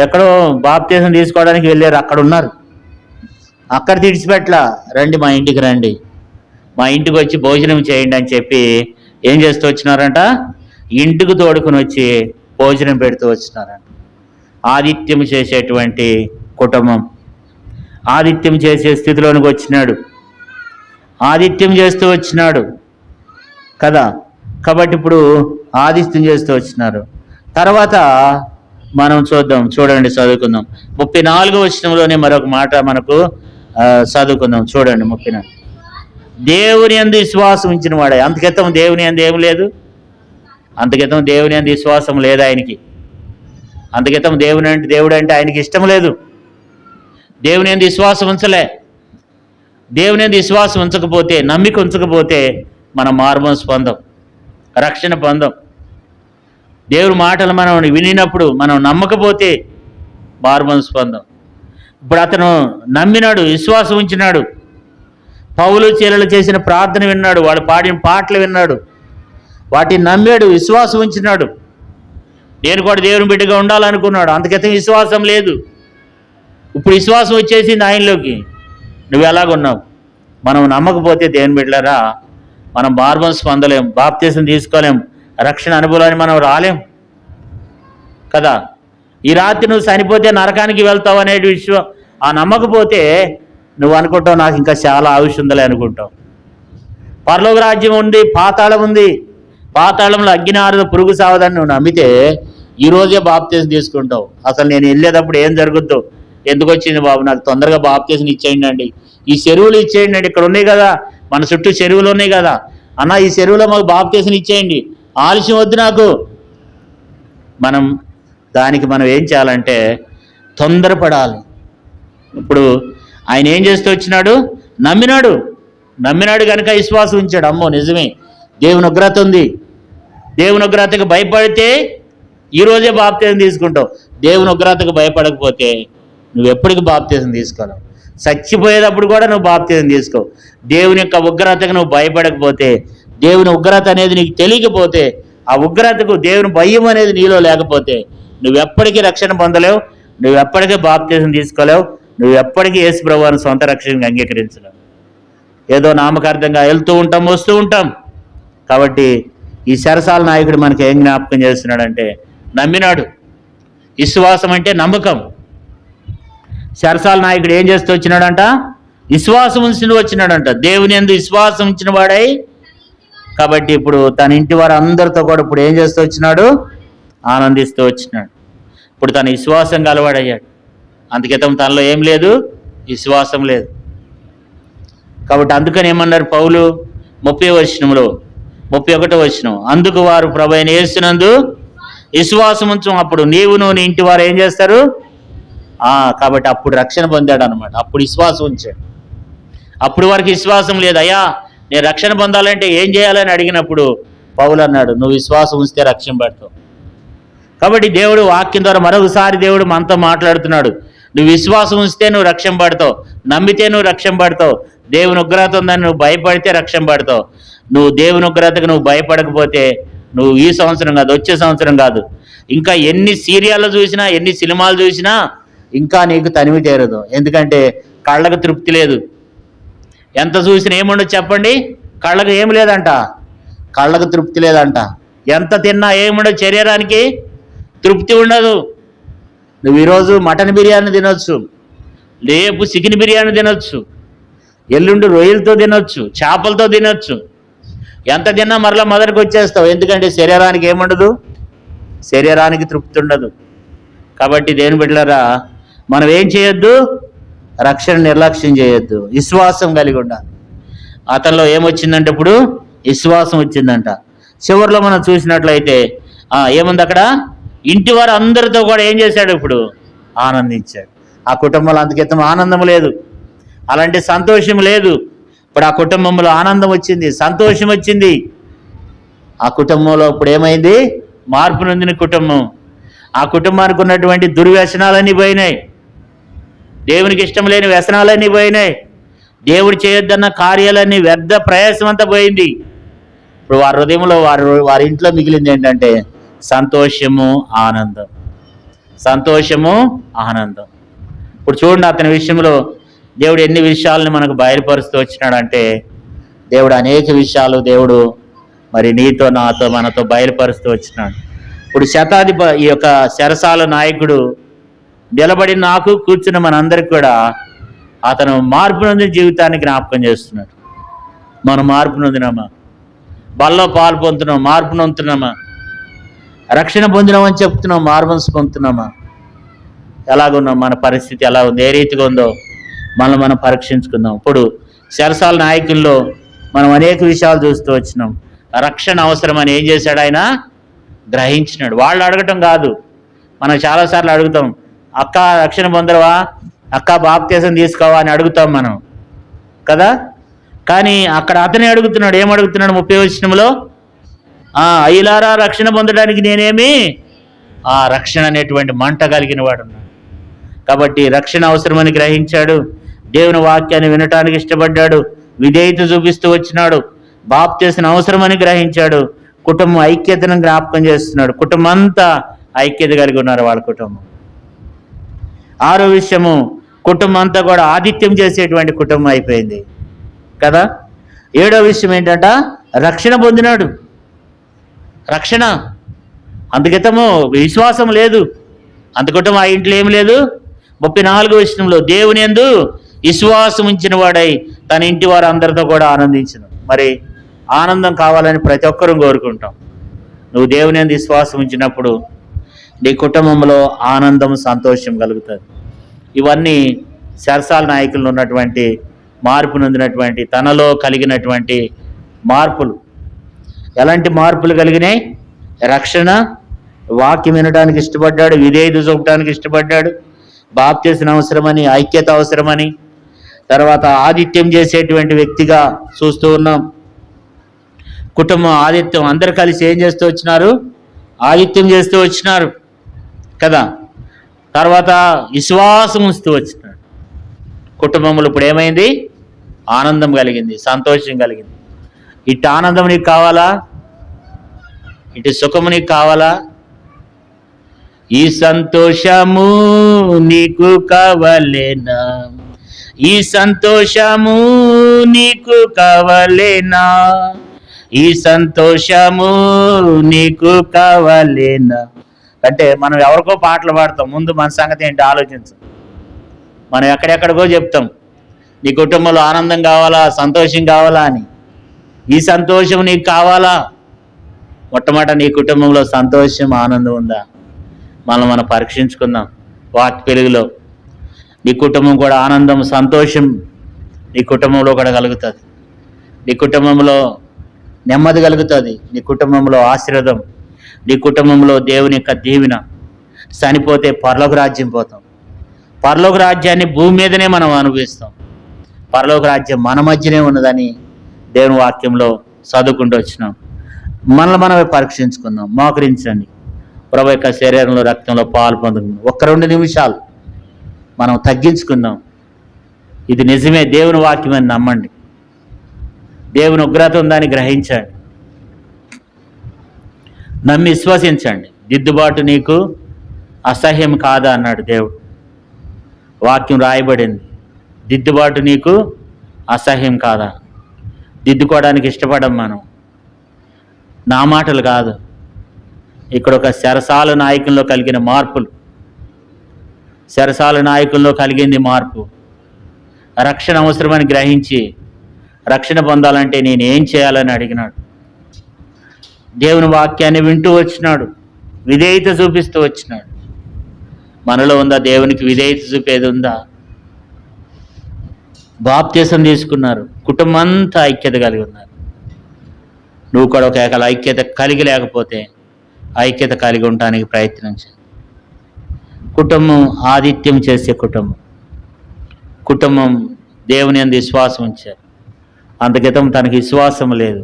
ఎక్కడో బాప్తీసం తీసుకోవడానికి వెళ్ళారు, అక్కడ ఉన్నారు. అక్కడ తీడిచిపెట్లా, రండి మా ఇంటికి రండి, మా ఇంటికి వచ్చి భోజనం చేయండి అని చెప్పి ఏం చేస్తూ వచ్చినారంట? ఇంటికి తోడుకుని వచ్చి భోజనం పెడుతూ వచ్చినారంట. ఆతిథ్యం చేసేటువంటి కుటుంబం, ఆతిథ్యం చేసే స్థితిలోనికి వచ్చినాడు, ఆతిథ్యం చేస్తూ వచ్చినాడు కదా. కాబట్టి ఇప్పుడు ఆతిథ్యం చేస్తూ వచ్చినారు. తర్వాత మనం చూడండి చదువుకుందాం. 34వ వచనంలోనే మరొక మాట మనకు చదువుకుందాం. చూడండి 34. దేవుని యందు విశ్వాసం ఉంచిన వాడే. అంతకితం దేవుని యందు ఏం లేదు. అంతకితం దేవుని యందు విశ్వాసం లేదు ఆయనకి. అంతకితం దేవుడు అంటే ఆయనకి ఇష్టం లేదు. దేవుని యందు విశ్వాసం ఉంచలే. దేవుని యందు విశ్వాసం ఉంచకపోతే, నమ్మిక ఉంచకపోతే మనం మారుమనసు పొందం, రక్షణ పొందం. దేవుని మాటలు మనం వినినప్పుడు మనం నమ్మకపోతే మారుమనసు పొందం. ఇప్పుడు అతను నమ్మినాడు, విశ్వాసం ఉంచినాడు. పౌలు చీలలు చేసిన ప్రార్థన విన్నాడు, వాళ్ళు పాడిన పాటలు విన్నాడు, వాటిని నమ్మాడు, విశ్వాసం ఉంచినాడు. నేను కూడా దేవుని బిడ్డగా ఉండాలనుకున్నాడు. అందుకైతే విశ్వాసం లేదు. ఇప్పుడు విశ్వాసం వచ్చేసింది ఆయనలోకి. నువ్వు ఎలాగున్నావు? మనం నమ్మకపోతే దేవుని బిడ్డలారా మనం మారుమనసు పొందలేం, బాప్తీసం తీసుకోలేం, రక్షణ అనుభవాన్ని మనం రాలేం కదా. ఈ రాత్రి నువ్వు చనిపోతే నరకానికి వెళ్తావు అనే విషయం నమ్మకపోతే నువ్వు అనుకుంటావు నాకు ఇంకా చాలా ఆయుష్ ఉందలే అనుకుంటావు. పరలోక రాజ్యం ఉంది, పాతాళం ఉంది, పాతాళంలో అగ్ని ఆరదు, పురుగు సావదని నువ్వు నమ్మితే ఈరోజే బాప్తీసం తీసుకుంటావు. అసలు నేను వెళ్ళేటప్పుడు ఏం జరుగుద్దో, ఎందుకు వచ్చింది బాబు నాకు తొందరగా బాప్తీసం ఇచ్చేయండి అండి, ఈ చెరువులు ఇచ్చేయండి అండి, ఇక్కడ ఉన్నాయి కదా మన చుట్టూ చెరువులు ఉన్నాయి కదా అన్న, ఈ చెరువులో మాకు బాప్తీసం ఇచ్చేయండి, ఆలస్యం వద్దు నాకు, మనం ఏం చేయాలంటే తొందరపడాలి. ఇప్పుడు ఆయన ఏం చేస్తూ వచ్చినాడు? నమ్మినాడు కనుక విశ్వాసం ఉంచాడు. అమ్మో నిజమే, దేవుని ఉగ్రత ఉంది, దేవుని ఉగ్రతకు భయపడితే ఈరోజే బాప్తీసం తీసుకుంటావు. దేవుని ఉగ్రతకు భయపడకపోతే నువ్వు ఎప్పటికీ బాప్తీసం తీసుకోలేవు. చచ్చిపోయేటప్పుడు కూడా నువ్వు బాప్తీసం తీసుకోవు. దేవుని యొక్క ఉగ్రతకు నువ్వు భయపడకపోతే, దేవుని ఉగ్రత అనేది నీకు తెలియకపోతే, ఆ ఉగ్రతకు దేవుని భయం అనేది నీలో లేకపోతే నువ్వు ఎప్పటికీ రక్షణ పొందలేవు, నువ్వు ఎప్పటికీ బాప్తీసం తీసుకోలేవు, నువ్వు ఎప్పటికీ యేసు ప్రభువుని సొంత రక్షణగా అంగీకరించలేవు. ఏదో నామకార్థంగా వెళ్తూ ఉంటాం, వస్తూ ఉంటాం. కాబట్టి ఈ చెరసాల నాయకుడు మనకి ఏం జ్ఞాపకం చేస్తున్నాడంటే నమ్మినాడు. విశ్వాసం అంటే నమ్మకం. చెరసాల నాయకుడు ఏం చేస్తూ వచ్చినాడంట? విశ్వాసం ఉంచి వచ్చినాడంట. దేవుని యందు విశ్వాసం ఉంచిన వాడై, కాబట్టి ఇప్పుడు తన ఇంటి వారు అందరితో కూడా ఇప్పుడు ఏం చేస్తూ వచ్చినాడు? ఆనందిస్తూ వచ్చినాడు. ఇప్పుడు తన విశ్వాసం గలవాడయ్యాడు. అందుకేతం తనలో ఏం లేదు, విశ్వాసం లేదు. కాబట్టి అందుకని ఏమన్నారు పౌలు 30వ వచనంలో, 31వ వచనం, అందుకు వారు ప్రభువైన యేసునందు విశ్వాసం ఉంచు, అప్పుడు నీవును నీ ఇంటి వారు ఏం చేస్తారు? కాబట్టి అప్పుడు రక్షణ పొందాడు అనమాట. అప్పుడు విశ్వాసం ఉంచాడు. అప్పుడు వారికి విశ్వాసం లేదు. అయ్యా నేను రక్షణ పొందాలంటే ఏం చేయాలని అడిగినప్పుడు పౌలు అన్నాడు, నువ్వు విశ్వాసం ఉంచితే రక్షణ పడతావు. కాబట్టి దేవుడు వాక్యం ద్వారా మరొకసారి దేవుడు మనతో మాట్లాడుతున్నాడు. నువ్వు విశ్వాసం ఉంచితే నువ్వు రక్షణ పడతావు, నమ్మితే నువ్వు రక్షణ పడతావు. దేవుని ఉగ్రత ఉందని నువ్వు భయపడితే రక్షణ పడతావు. నువ్వు దేవుని ఉగ్రతకు నువ్వు భయపడకపోతే నువ్వు ఈ సంవత్సరం కాదు, వచ్చే సంవత్సరం కాదు, ఇంకా ఎన్ని సీరియళ్ళు చూసినా, ఎన్ని సినిమాలు చూసినా ఇంకా నీకు తనివి తీరదు. ఎందుకంటే కళ్ళకు తృప్తి లేదు. ఎంత చూసినా ఏముండదు చెప్పండి? కళ్ళకు ఏమి లేదంట, కళ్ళకు తృప్తి లేదంట. ఎంత తిన్నా ఏముండదు, శరీరానికి తృప్తి ఉండదు. నువ్వు ఈరోజు మటన్ బిర్యానీ తినొచ్చు, రేపు చికెన్ బిర్యానీ తినొచ్చు, ఎల్లుండి రొయ్యలతో తినొచ్చు, చేపలతో తినొచ్చు. ఎంత తిన్నా మరలా మొదటికి వచ్చేస్తావు. ఎందుకంటే శరీరానికి ఏముండదు, శరీరానికి తృప్తి ఉండదు. కాబట్టి దేని బిడ్డలారా, మనం ఏం చేయొద్దు? రక్షణ నిర్లక్ష్యం చేయొద్దు, విశ్వాసం కలిగి ఉండాలి. అతనిలో ఏమొచ్చిందంటే ఇప్పుడు విశ్వాసం వచ్చిందంట. చివరిలో మనం చూసినట్లయితే ఏముంది అక్కడ? ఇంటి వారు అందరితో కూడా ఏం చేశాడు? ఇప్పుడు ఆనందించాడు. ఆ కుటుంబంలో అంతకితం ఆనందం లేదు, అలాంటి సంతోషం లేదు. ఇప్పుడు ఆ కుటుంబంలో ఆనందం వచ్చింది, సంతోషం వచ్చింది. ఆ కుటుంబంలో ఇప్పుడు ఏమైంది? మార్పు నొందిన కుటుంబం. ఆ కుటుంబానికి ఉన్నటువంటి దుర్వ్యసనాలన్నీ పోయినాయి, దేవునికి ఇష్టం లేని వ్యసనాలన్నీ పోయినాయి, దేవుడు చేయొద్దన్న కార్యాలన్నీ వ్యర్థ ప్రయాసం అంతా పోయింది. ఇప్పుడు వారి హృదయంలో వారి ఇంట్లో మిగిలింది ఏంటంటే సంతోషము, ఆనందం. సంతోషము, ఆనందం. ఇప్పుడు చూడండి, అతని విషయంలో దేవుడు ఎన్ని విషయాలను మనకు బయలుపరుస్తూ వచ్చినాడంటే, దేవుడు అనేక విషయాలు దేవుడు మరి నీతో, నాతో, మనతో బయలుపరుస్తూ వచ్చినాడు. ఇప్పుడు ఈ యొక్క చెరసాల నాయకుడు నిలబడి నాకు కూర్చున్న మనందరికి కూడా అతను మార్పు నొందిన జీవితాన్ని జ్ఞాపకం చేస్తున్నాడు. మనం మార్పు నొందినామా? బల్లో పాలు పొందుతున్నాం, మార్పు నొందుతున్నామా? రక్షణ పొందినామని చెప్తున్నాం, మార్మన్స్ పొందుతున్నామా? ఎలాగున్నాం? మన పరిస్థితి ఎలా ఉంది, ఏ రీతిగా ఉందో మనం పరీక్షించుకుందాం. ఇప్పుడు చెరసాల నాయకుల్లో మనం అనేక విషయాలు చూస్తూ వచ్చినాం. రక్షణ అవసరమని ఏం చేశాడు? ఆయన గ్రహించినాడు. వాళ్ళు అడగటం కాదు, మనం చాలాసార్లు అడుగుతాం, అక్క రక్షణ పొందరవా, అక్క బాప్తీసం తీసుకోవా అని అడుగుతాం మనం కదా. కానీ అక్కడ అతనే అడుగుతున్నాడు. ఏమడుగుతున్నాడు? 30వ వచనంలో, అయ్యలారా రక్షణ పొందడానికి నేనేమి రక్షణ అనేటువంటి మంట కలిగిన వాడు ఉన్నాడు. కాబట్టి రక్షణ అవసరమని గ్రహించాడు, దేవుని వాక్యాన్ని వినటానికి ఇష్టపడ్డాడు, విధేయత చూపిస్తూ వచ్చినాడు, బాప్తీసం అవసరమని గ్రహించాడు, కుటుంబం ఐక్యతను జ్ఞాపకం చేస్తున్నాడు. కుటుంబం అంతా ఐక్యత కలిగి ఉన్నారు వాళ్ళ కుటుంబం. 6వ విషయము, కుటుంబం అంతా కూడా ఆతిథ్యం చేసేటువంటి కుటుంబం అయిపోయింది కదా. 7వ విషయం ఏంటంట? రక్షణ పొందినాడు. రక్షణ అందుకితము విశ్వాసం లేదు, అందుకుటం ఆ ఇంట్లో ఏమి లేదు. 34వ వచనంలో, దేవుని యందు విశ్వాసం ఉంచిన వాడై తన ఇంటి వారు అందరితో కూడా ఆనందించను. మరి ఆనందం కావాలని ప్రతి ఒక్కరూ కోరుకుంటాం. నువ్వు దేవుని యందు విశ్వాసం ఉంచినప్పుడు నీ కుటుంబంలో ఆనందం, సంతోషం కలుగుతుంది. ఇవన్నీ చెరసాల నాయకులు ఉన్నటువంటి మార్పు నొందినటువంటి తనలో కలిగినటువంటి మార్పులు. ఎలాంటి మార్పులు కలిగినాయి? రక్షణ, వాక్యం వినడానికి ఇష్టపడ్డాడు, విధేయత చూపడానికి ఇష్టపడ్డాడు. బాప్తిసం అవసరమని, ఐక్యత అవసరమని, తర్వాత ఆతిథ్యం చేసేటువంటి వ్యక్తిగా చూస్తూ ఉన్నాం. కుటుంబం ఆతిథ్యం, అందరు కలిసి ఏం చేస్తూ వచ్చినారు? ఆతిథ్యం చేస్తూ వచ్చినారు కదా. తర్వాత విశ్వాసం ఉంచుతూ వచ్చినాడు. కుటుంబంలో ఇప్పుడు ఏమైంది? ఆనందం కలిగింది, సంతోషం కలిగింది. ఇటు ఆనందం నీకు కావాలా? ఇటు సుఖము నీకు కావాలా? ఈ సంతోషము నీకు కావలేనా? ఈ సంతోషము నీకు కావలేనా? ఈ సంతోషము నీకు కావలేనా? అంటే మనం ఎవరికో పాటలు పాడతాం, ముందు మన సంగతి ఏంటి ఆలోచించం. మనం ఎక్కడెక్కడికో చెప్తాం, నీ కుటుంబంలో ఆనందం కావాలా, సంతోషం కావాలా అని. ఈ సంతోషం నీకు కావాలా? మొట్టమొదట నీ కుటుంబంలో సంతోషం, ఆనందం ఉందా? మనం పరీక్షించుకుందాం వాటి వెలుగులో. నీ కుటుంబం కూడా ఆనందం, సంతోషం నీ కుటుంబంలో కూడా కలుగుతుంది. నీ కుటుంబంలో నెమ్మది కలుగుతుంది. నీ కుటుంబంలో ఆశీర్వాదం, నీ కుటుంబంలో దేవుని యొక్క దీవెన. చనిపోతే పరలోక రాజ్యం పోతాం. పరలోక రాజ్యాన్ని భూమి మీదనే మనం అనుభవిస్తాం. పరలోక రాజ్యం మన మధ్యనే ఉన్నదని దేవుని వాక్యంలో చదువుకుంటూ వచ్చినాం. మనమే పరీక్షించుకుందాం. మోకరించండి. ప్రభు యొక్క శరీరంలో, రక్తంలో పాలు పొందుకుందాం. 1-2 నిమిషాలు మనం తగ్గించుకుందాం. ఇది నిజమే, దేవుని వాక్యం అని నమ్మండి. దేవుని ఉగ్రత ఉందని గ్రహించండి, నమ్మి విశ్వసించండి. దిద్దుబాటు నీకు అసహ్యం కాదా అన్నాడు దేవుడు. వాక్యం రాయబడింది, దిద్దుబాటు నీకు అసహ్యం కాదా? దిద్దుకోవడానికి ఇష్టపడం మనం. నా మాటలు కాదు, ఇక్కడ ఒక చెరసాల నాయకుల్లో కలిగిన మార్పులు. చెరసాల నాయకుల్లో కలిగింది మార్పు. రక్షణ అవసరమని గ్రహించి రక్షణ పొందాలంటే నేను ఏం చేయాలని అడిగినాడు. దేవుని వాక్యాన్ని వింటూ వచ్చినాడు, విధేయత చూపిస్తూ వచ్చినాడు. మనలో ఉందా దేవునికి విధేయత చూపేది ఉందా? బాప్తిసం తీసుకున్నారు, కుటుంబం అంతా ఐక్యత కలిగి ఉన్నారు. నువ్వు కూడా ఒక ఐక్యత కలిగి లేకపోతే ఐక్యత కలిగి ఉండడానికి ప్రయత్నించు. కుటుంబం ఆతిథ్యం చేసే కుటుంబం దేవుని యందు విశ్వాసం ఉంచారు. అంతకితం తనకి విశ్వాసం లేదు.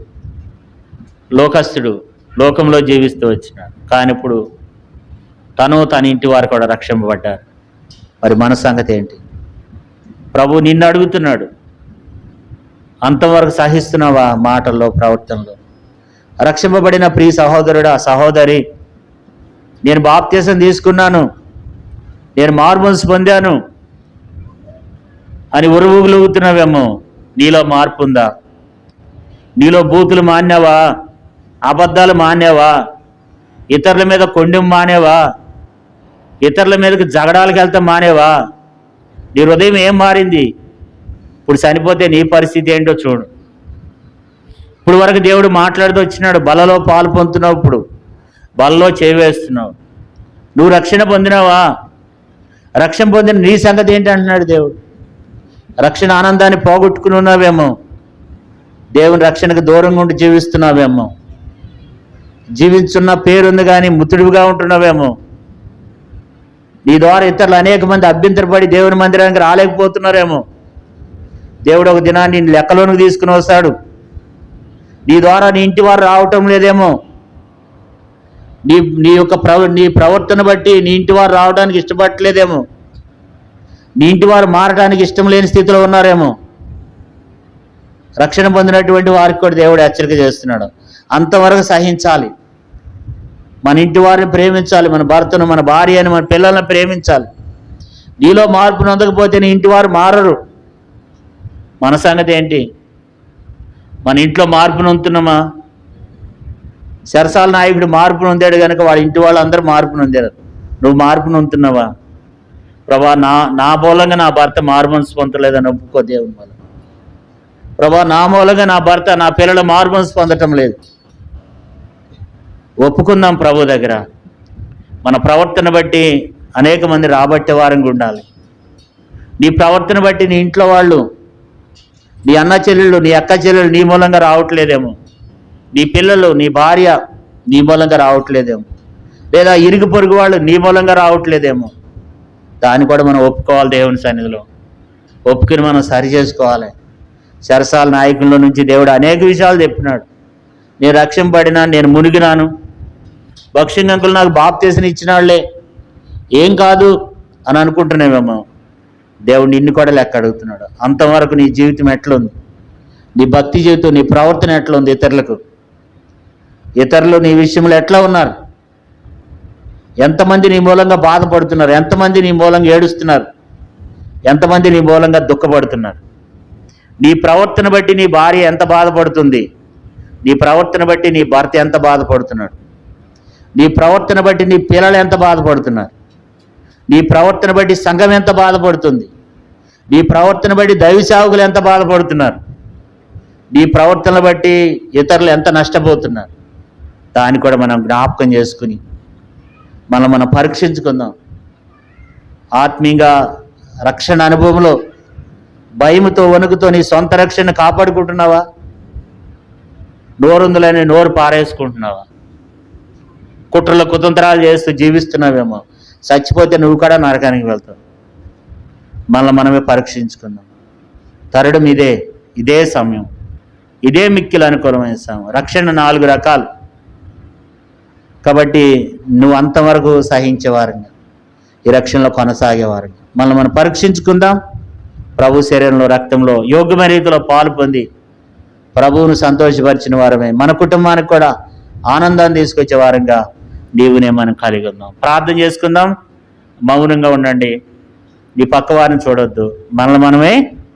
లోకస్తుడు లోకంలో జీవిస్తూ వచ్చినాడు, కానీ ఇప్పుడు తన ఇంటి వారు కూడా రక్షింపబడ్డారు. మరి మన సంగతి ఏంటి? ప్రభు నిన్ను అడుగుతున్నాడు, అంతవరకు సహిస్తున్నావా? మాటల్లో, ప్రవర్తనలో. రక్షింపబడిన ప్రియ సహోదరుడా, సహోదరి, నేను బాప్తిసం తీసుకున్నాను, నేను మార్మోన్స్ పొందాను అని ఉరువులుగుతున్నావేమో. నీలో మార్పు ఉందా? నీలో బూతులు మాన్యావా? అబద్ధాలు మానేవా? ఇతరుల మీద కొండెం మానేవా? ఇతరుల మీదకి జగడాలకు వెళ్తాం మానేవా? నీ హృదయం ఏం మారింది? ఇప్పుడు చనిపోతే నీ పరిస్థితి ఏంటో చూడు. ఇప్పుడు వరకు దేవుడు మాట్లాడుతూ వచ్చినాడు, బలలో పాలు పొందుతున్నావు, ఇప్పుడు బలలో చేవేస్తున్నావు. నువ్వు రక్షణ పొందినావా? రక్షణ పొందిన నీ సంగతి ఏంటి అంటున్నాడు దేవుడు. రక్షణ ఆనందాన్ని పోగొట్టుకుని ఉన్నావేమో, దేవుని రక్షణకు దూరంగా ఉండి జీవిస్తున్నావేమో, జీవించున్న పేరుంది కానీ మృతుడిగా ఉంటున్నావేమో. నీ ద్వారా ఇతరులు అనేక మంది అభ్యంతరపడి దేవుని మందిరానికి రాలేకపోతున్నారేమో. దేవుడు ఒక దినాన్ని నీ లెక్కలోనికి తీసుకుని వస్తాడు. నీ ద్వారా నీ ఇంటి వారు రావటం లేదేమో. నీ ప్రవర్తన బట్టి నీ ఇంటి వారు రావడానికి ఇష్టపడలేదేమో. నీ ఇంటి వారు మారడానికి ఇష్టం లేని స్థితిలో ఉన్నారేమో. రక్షణ పొందినటువంటి వారికి కూడా దేవుడు హెచ్చరిక చేస్తున్నాడు, అంతవరకు సహించాలి. మన ఇంటి వారిని ప్రేమించాలి, మన భర్తను, మన భార్యని, మన పిల్లలను ప్రేమించాలి. నీలో మార్పు నొందకపోతే నీ ఇంటి వారు మారరు. మన సంగతి ఏంటి? మన ఇంట్లో మార్పు నొందుతున్నామా? చెరసాల నాయకుడు మార్పు నొందాడు కనుక వాళ్ళ ఇంటి వాళ్ళు అందరూ మార్పు నొందారు. నువ్వు మార్పు నొందుతున్నావా? ప్రభా, నా మూలంగా నా భర్త మార్మన్స్ పొందలేదని ఒప్పుకో దేవుని వల్ల. ప్రభా, నా మూలంగా నా భర్త, నా పిల్లలు మార్మన్స్ పొందటం లేదు. ఒప్పుకుందాం ప్రభు దగ్గర. మన ప్రవర్తన బట్టి అనేక మంది రాబట్టే వారంగా ఉండాలి. నీ ప్రవర్తన బట్టి నీ ఇంట్లో వాళ్ళు, నీ అన్న చెల్లెళ్ళు, నీ అక్క చెల్లెళ్ళు నీ మూలంగా రావట్లేదేమో. నీ పిల్లలు, నీ భార్య నీ మూలంగా రావట్లేదేమో. లేదా ఇరుగు పొరుగు వాళ్ళు నీ మూలంగా రావట్లేదేమో, దాన్ని కూడా మనం ఒప్పుకోవాలి. దేవుని సన్నిధిలో ఒప్పుకుని మనం సరి చేసుకోవాలి. చెరసాల నాయకుల్లో నుంచి దేవుడు అనేక విషయాలు చెప్పినాడు. నేను రక్షింపబడినా, నేను మునిగినాను, భక్షింగంకులు నాకు బాప్తీసం ఇచ్చినాళ్లే, ఏం కాదు అని అనుకుంటున్నామేమో. దేవుడు నిన్ను కూడా లెక్క అడుగుతున్నాడు. అంతవరకు నీ జీవితం ఎట్లుంది? నీ భక్తి జీవితం, నీ ప్రవర్తన ఎట్లా ఉంది? ఇతరులు నీ విషయంలో ఎట్లా ఉన్నారు? ఎంతమంది నీ మూలంగా బాధపడుతున్నారు? ఎంతమంది నీ మూలంగా ఏడుస్తున్నారు? ఎంతమంది నీ మూలంగా దుఃఖపడుతున్నారు? నీ ప్రవర్తన బట్టి నీ భార్య ఎంత బాధపడుతుంది? నీ ప్రవర్తన బట్టి నీ భర్త ఎంత బాధపడుతున్నాడు? నీ ప్రవర్తన బట్టి నీ పిల్లలు ఎంత బాధపడుతున్నారు? నీ ప్రవర్తన బట్టి సంఘం ఎంత బాధపడుతుంది? నీ ప్రవర్తన బట్టి దైవ సేవకులు ఎంత బాధపడుతున్నారు? నీ ప్రవర్తన బట్టి ఇతరులు ఎంత నష్టపోతున్నారు? దాన్ని కూడా మనం జ్ఞాపకం చేసుకుని మనం పరీక్షించుకుందాం. ఆత్మీయంగా రక్షణ అనుభవంలో భయముతో వణుకుతో నీ సొంత రక్షణ కాపాడుకుంటున్నావా? నోరుందులని నోరు పారేసుకుంటున్నావా? కుట్రల కుతంత్రాలు చేస్తూ జీవిస్తున్నావేమో. చచ్చిపోతే నువ్వు కూడా నరకానికి వెళ్తావు. మనమే పరీక్షించుకుందాం. తరుణం ఇదే సమయం, ఇదే మిక్కిలి అనుకూలమైన సమయం. రక్షణ 4 రకాలు కాబట్టి నువ్వు అంతవరకు సహించేవారంగా, ఈ రక్షణలో కొనసాగేవారంగా మనం పరీక్షించుకుందాం. ప్రభు శరీరంలో రక్తంలో యోగ్యమైన రీతిలో పాలు పొంది ప్రభువును సంతోషపరిచిన వారమే, మన కుటుంబానికి కూడా ఆనందాన్ని తీసుకొచ్చే వారంగా నీవునే మనం కలిగి ఉందాం. ప్రార్థన చేసుకుందాం. మౌనంగా ఉండండి. నీ పక్క వారిని చూడొద్దు. మనమే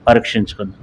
పరీక్షించుకుందాం.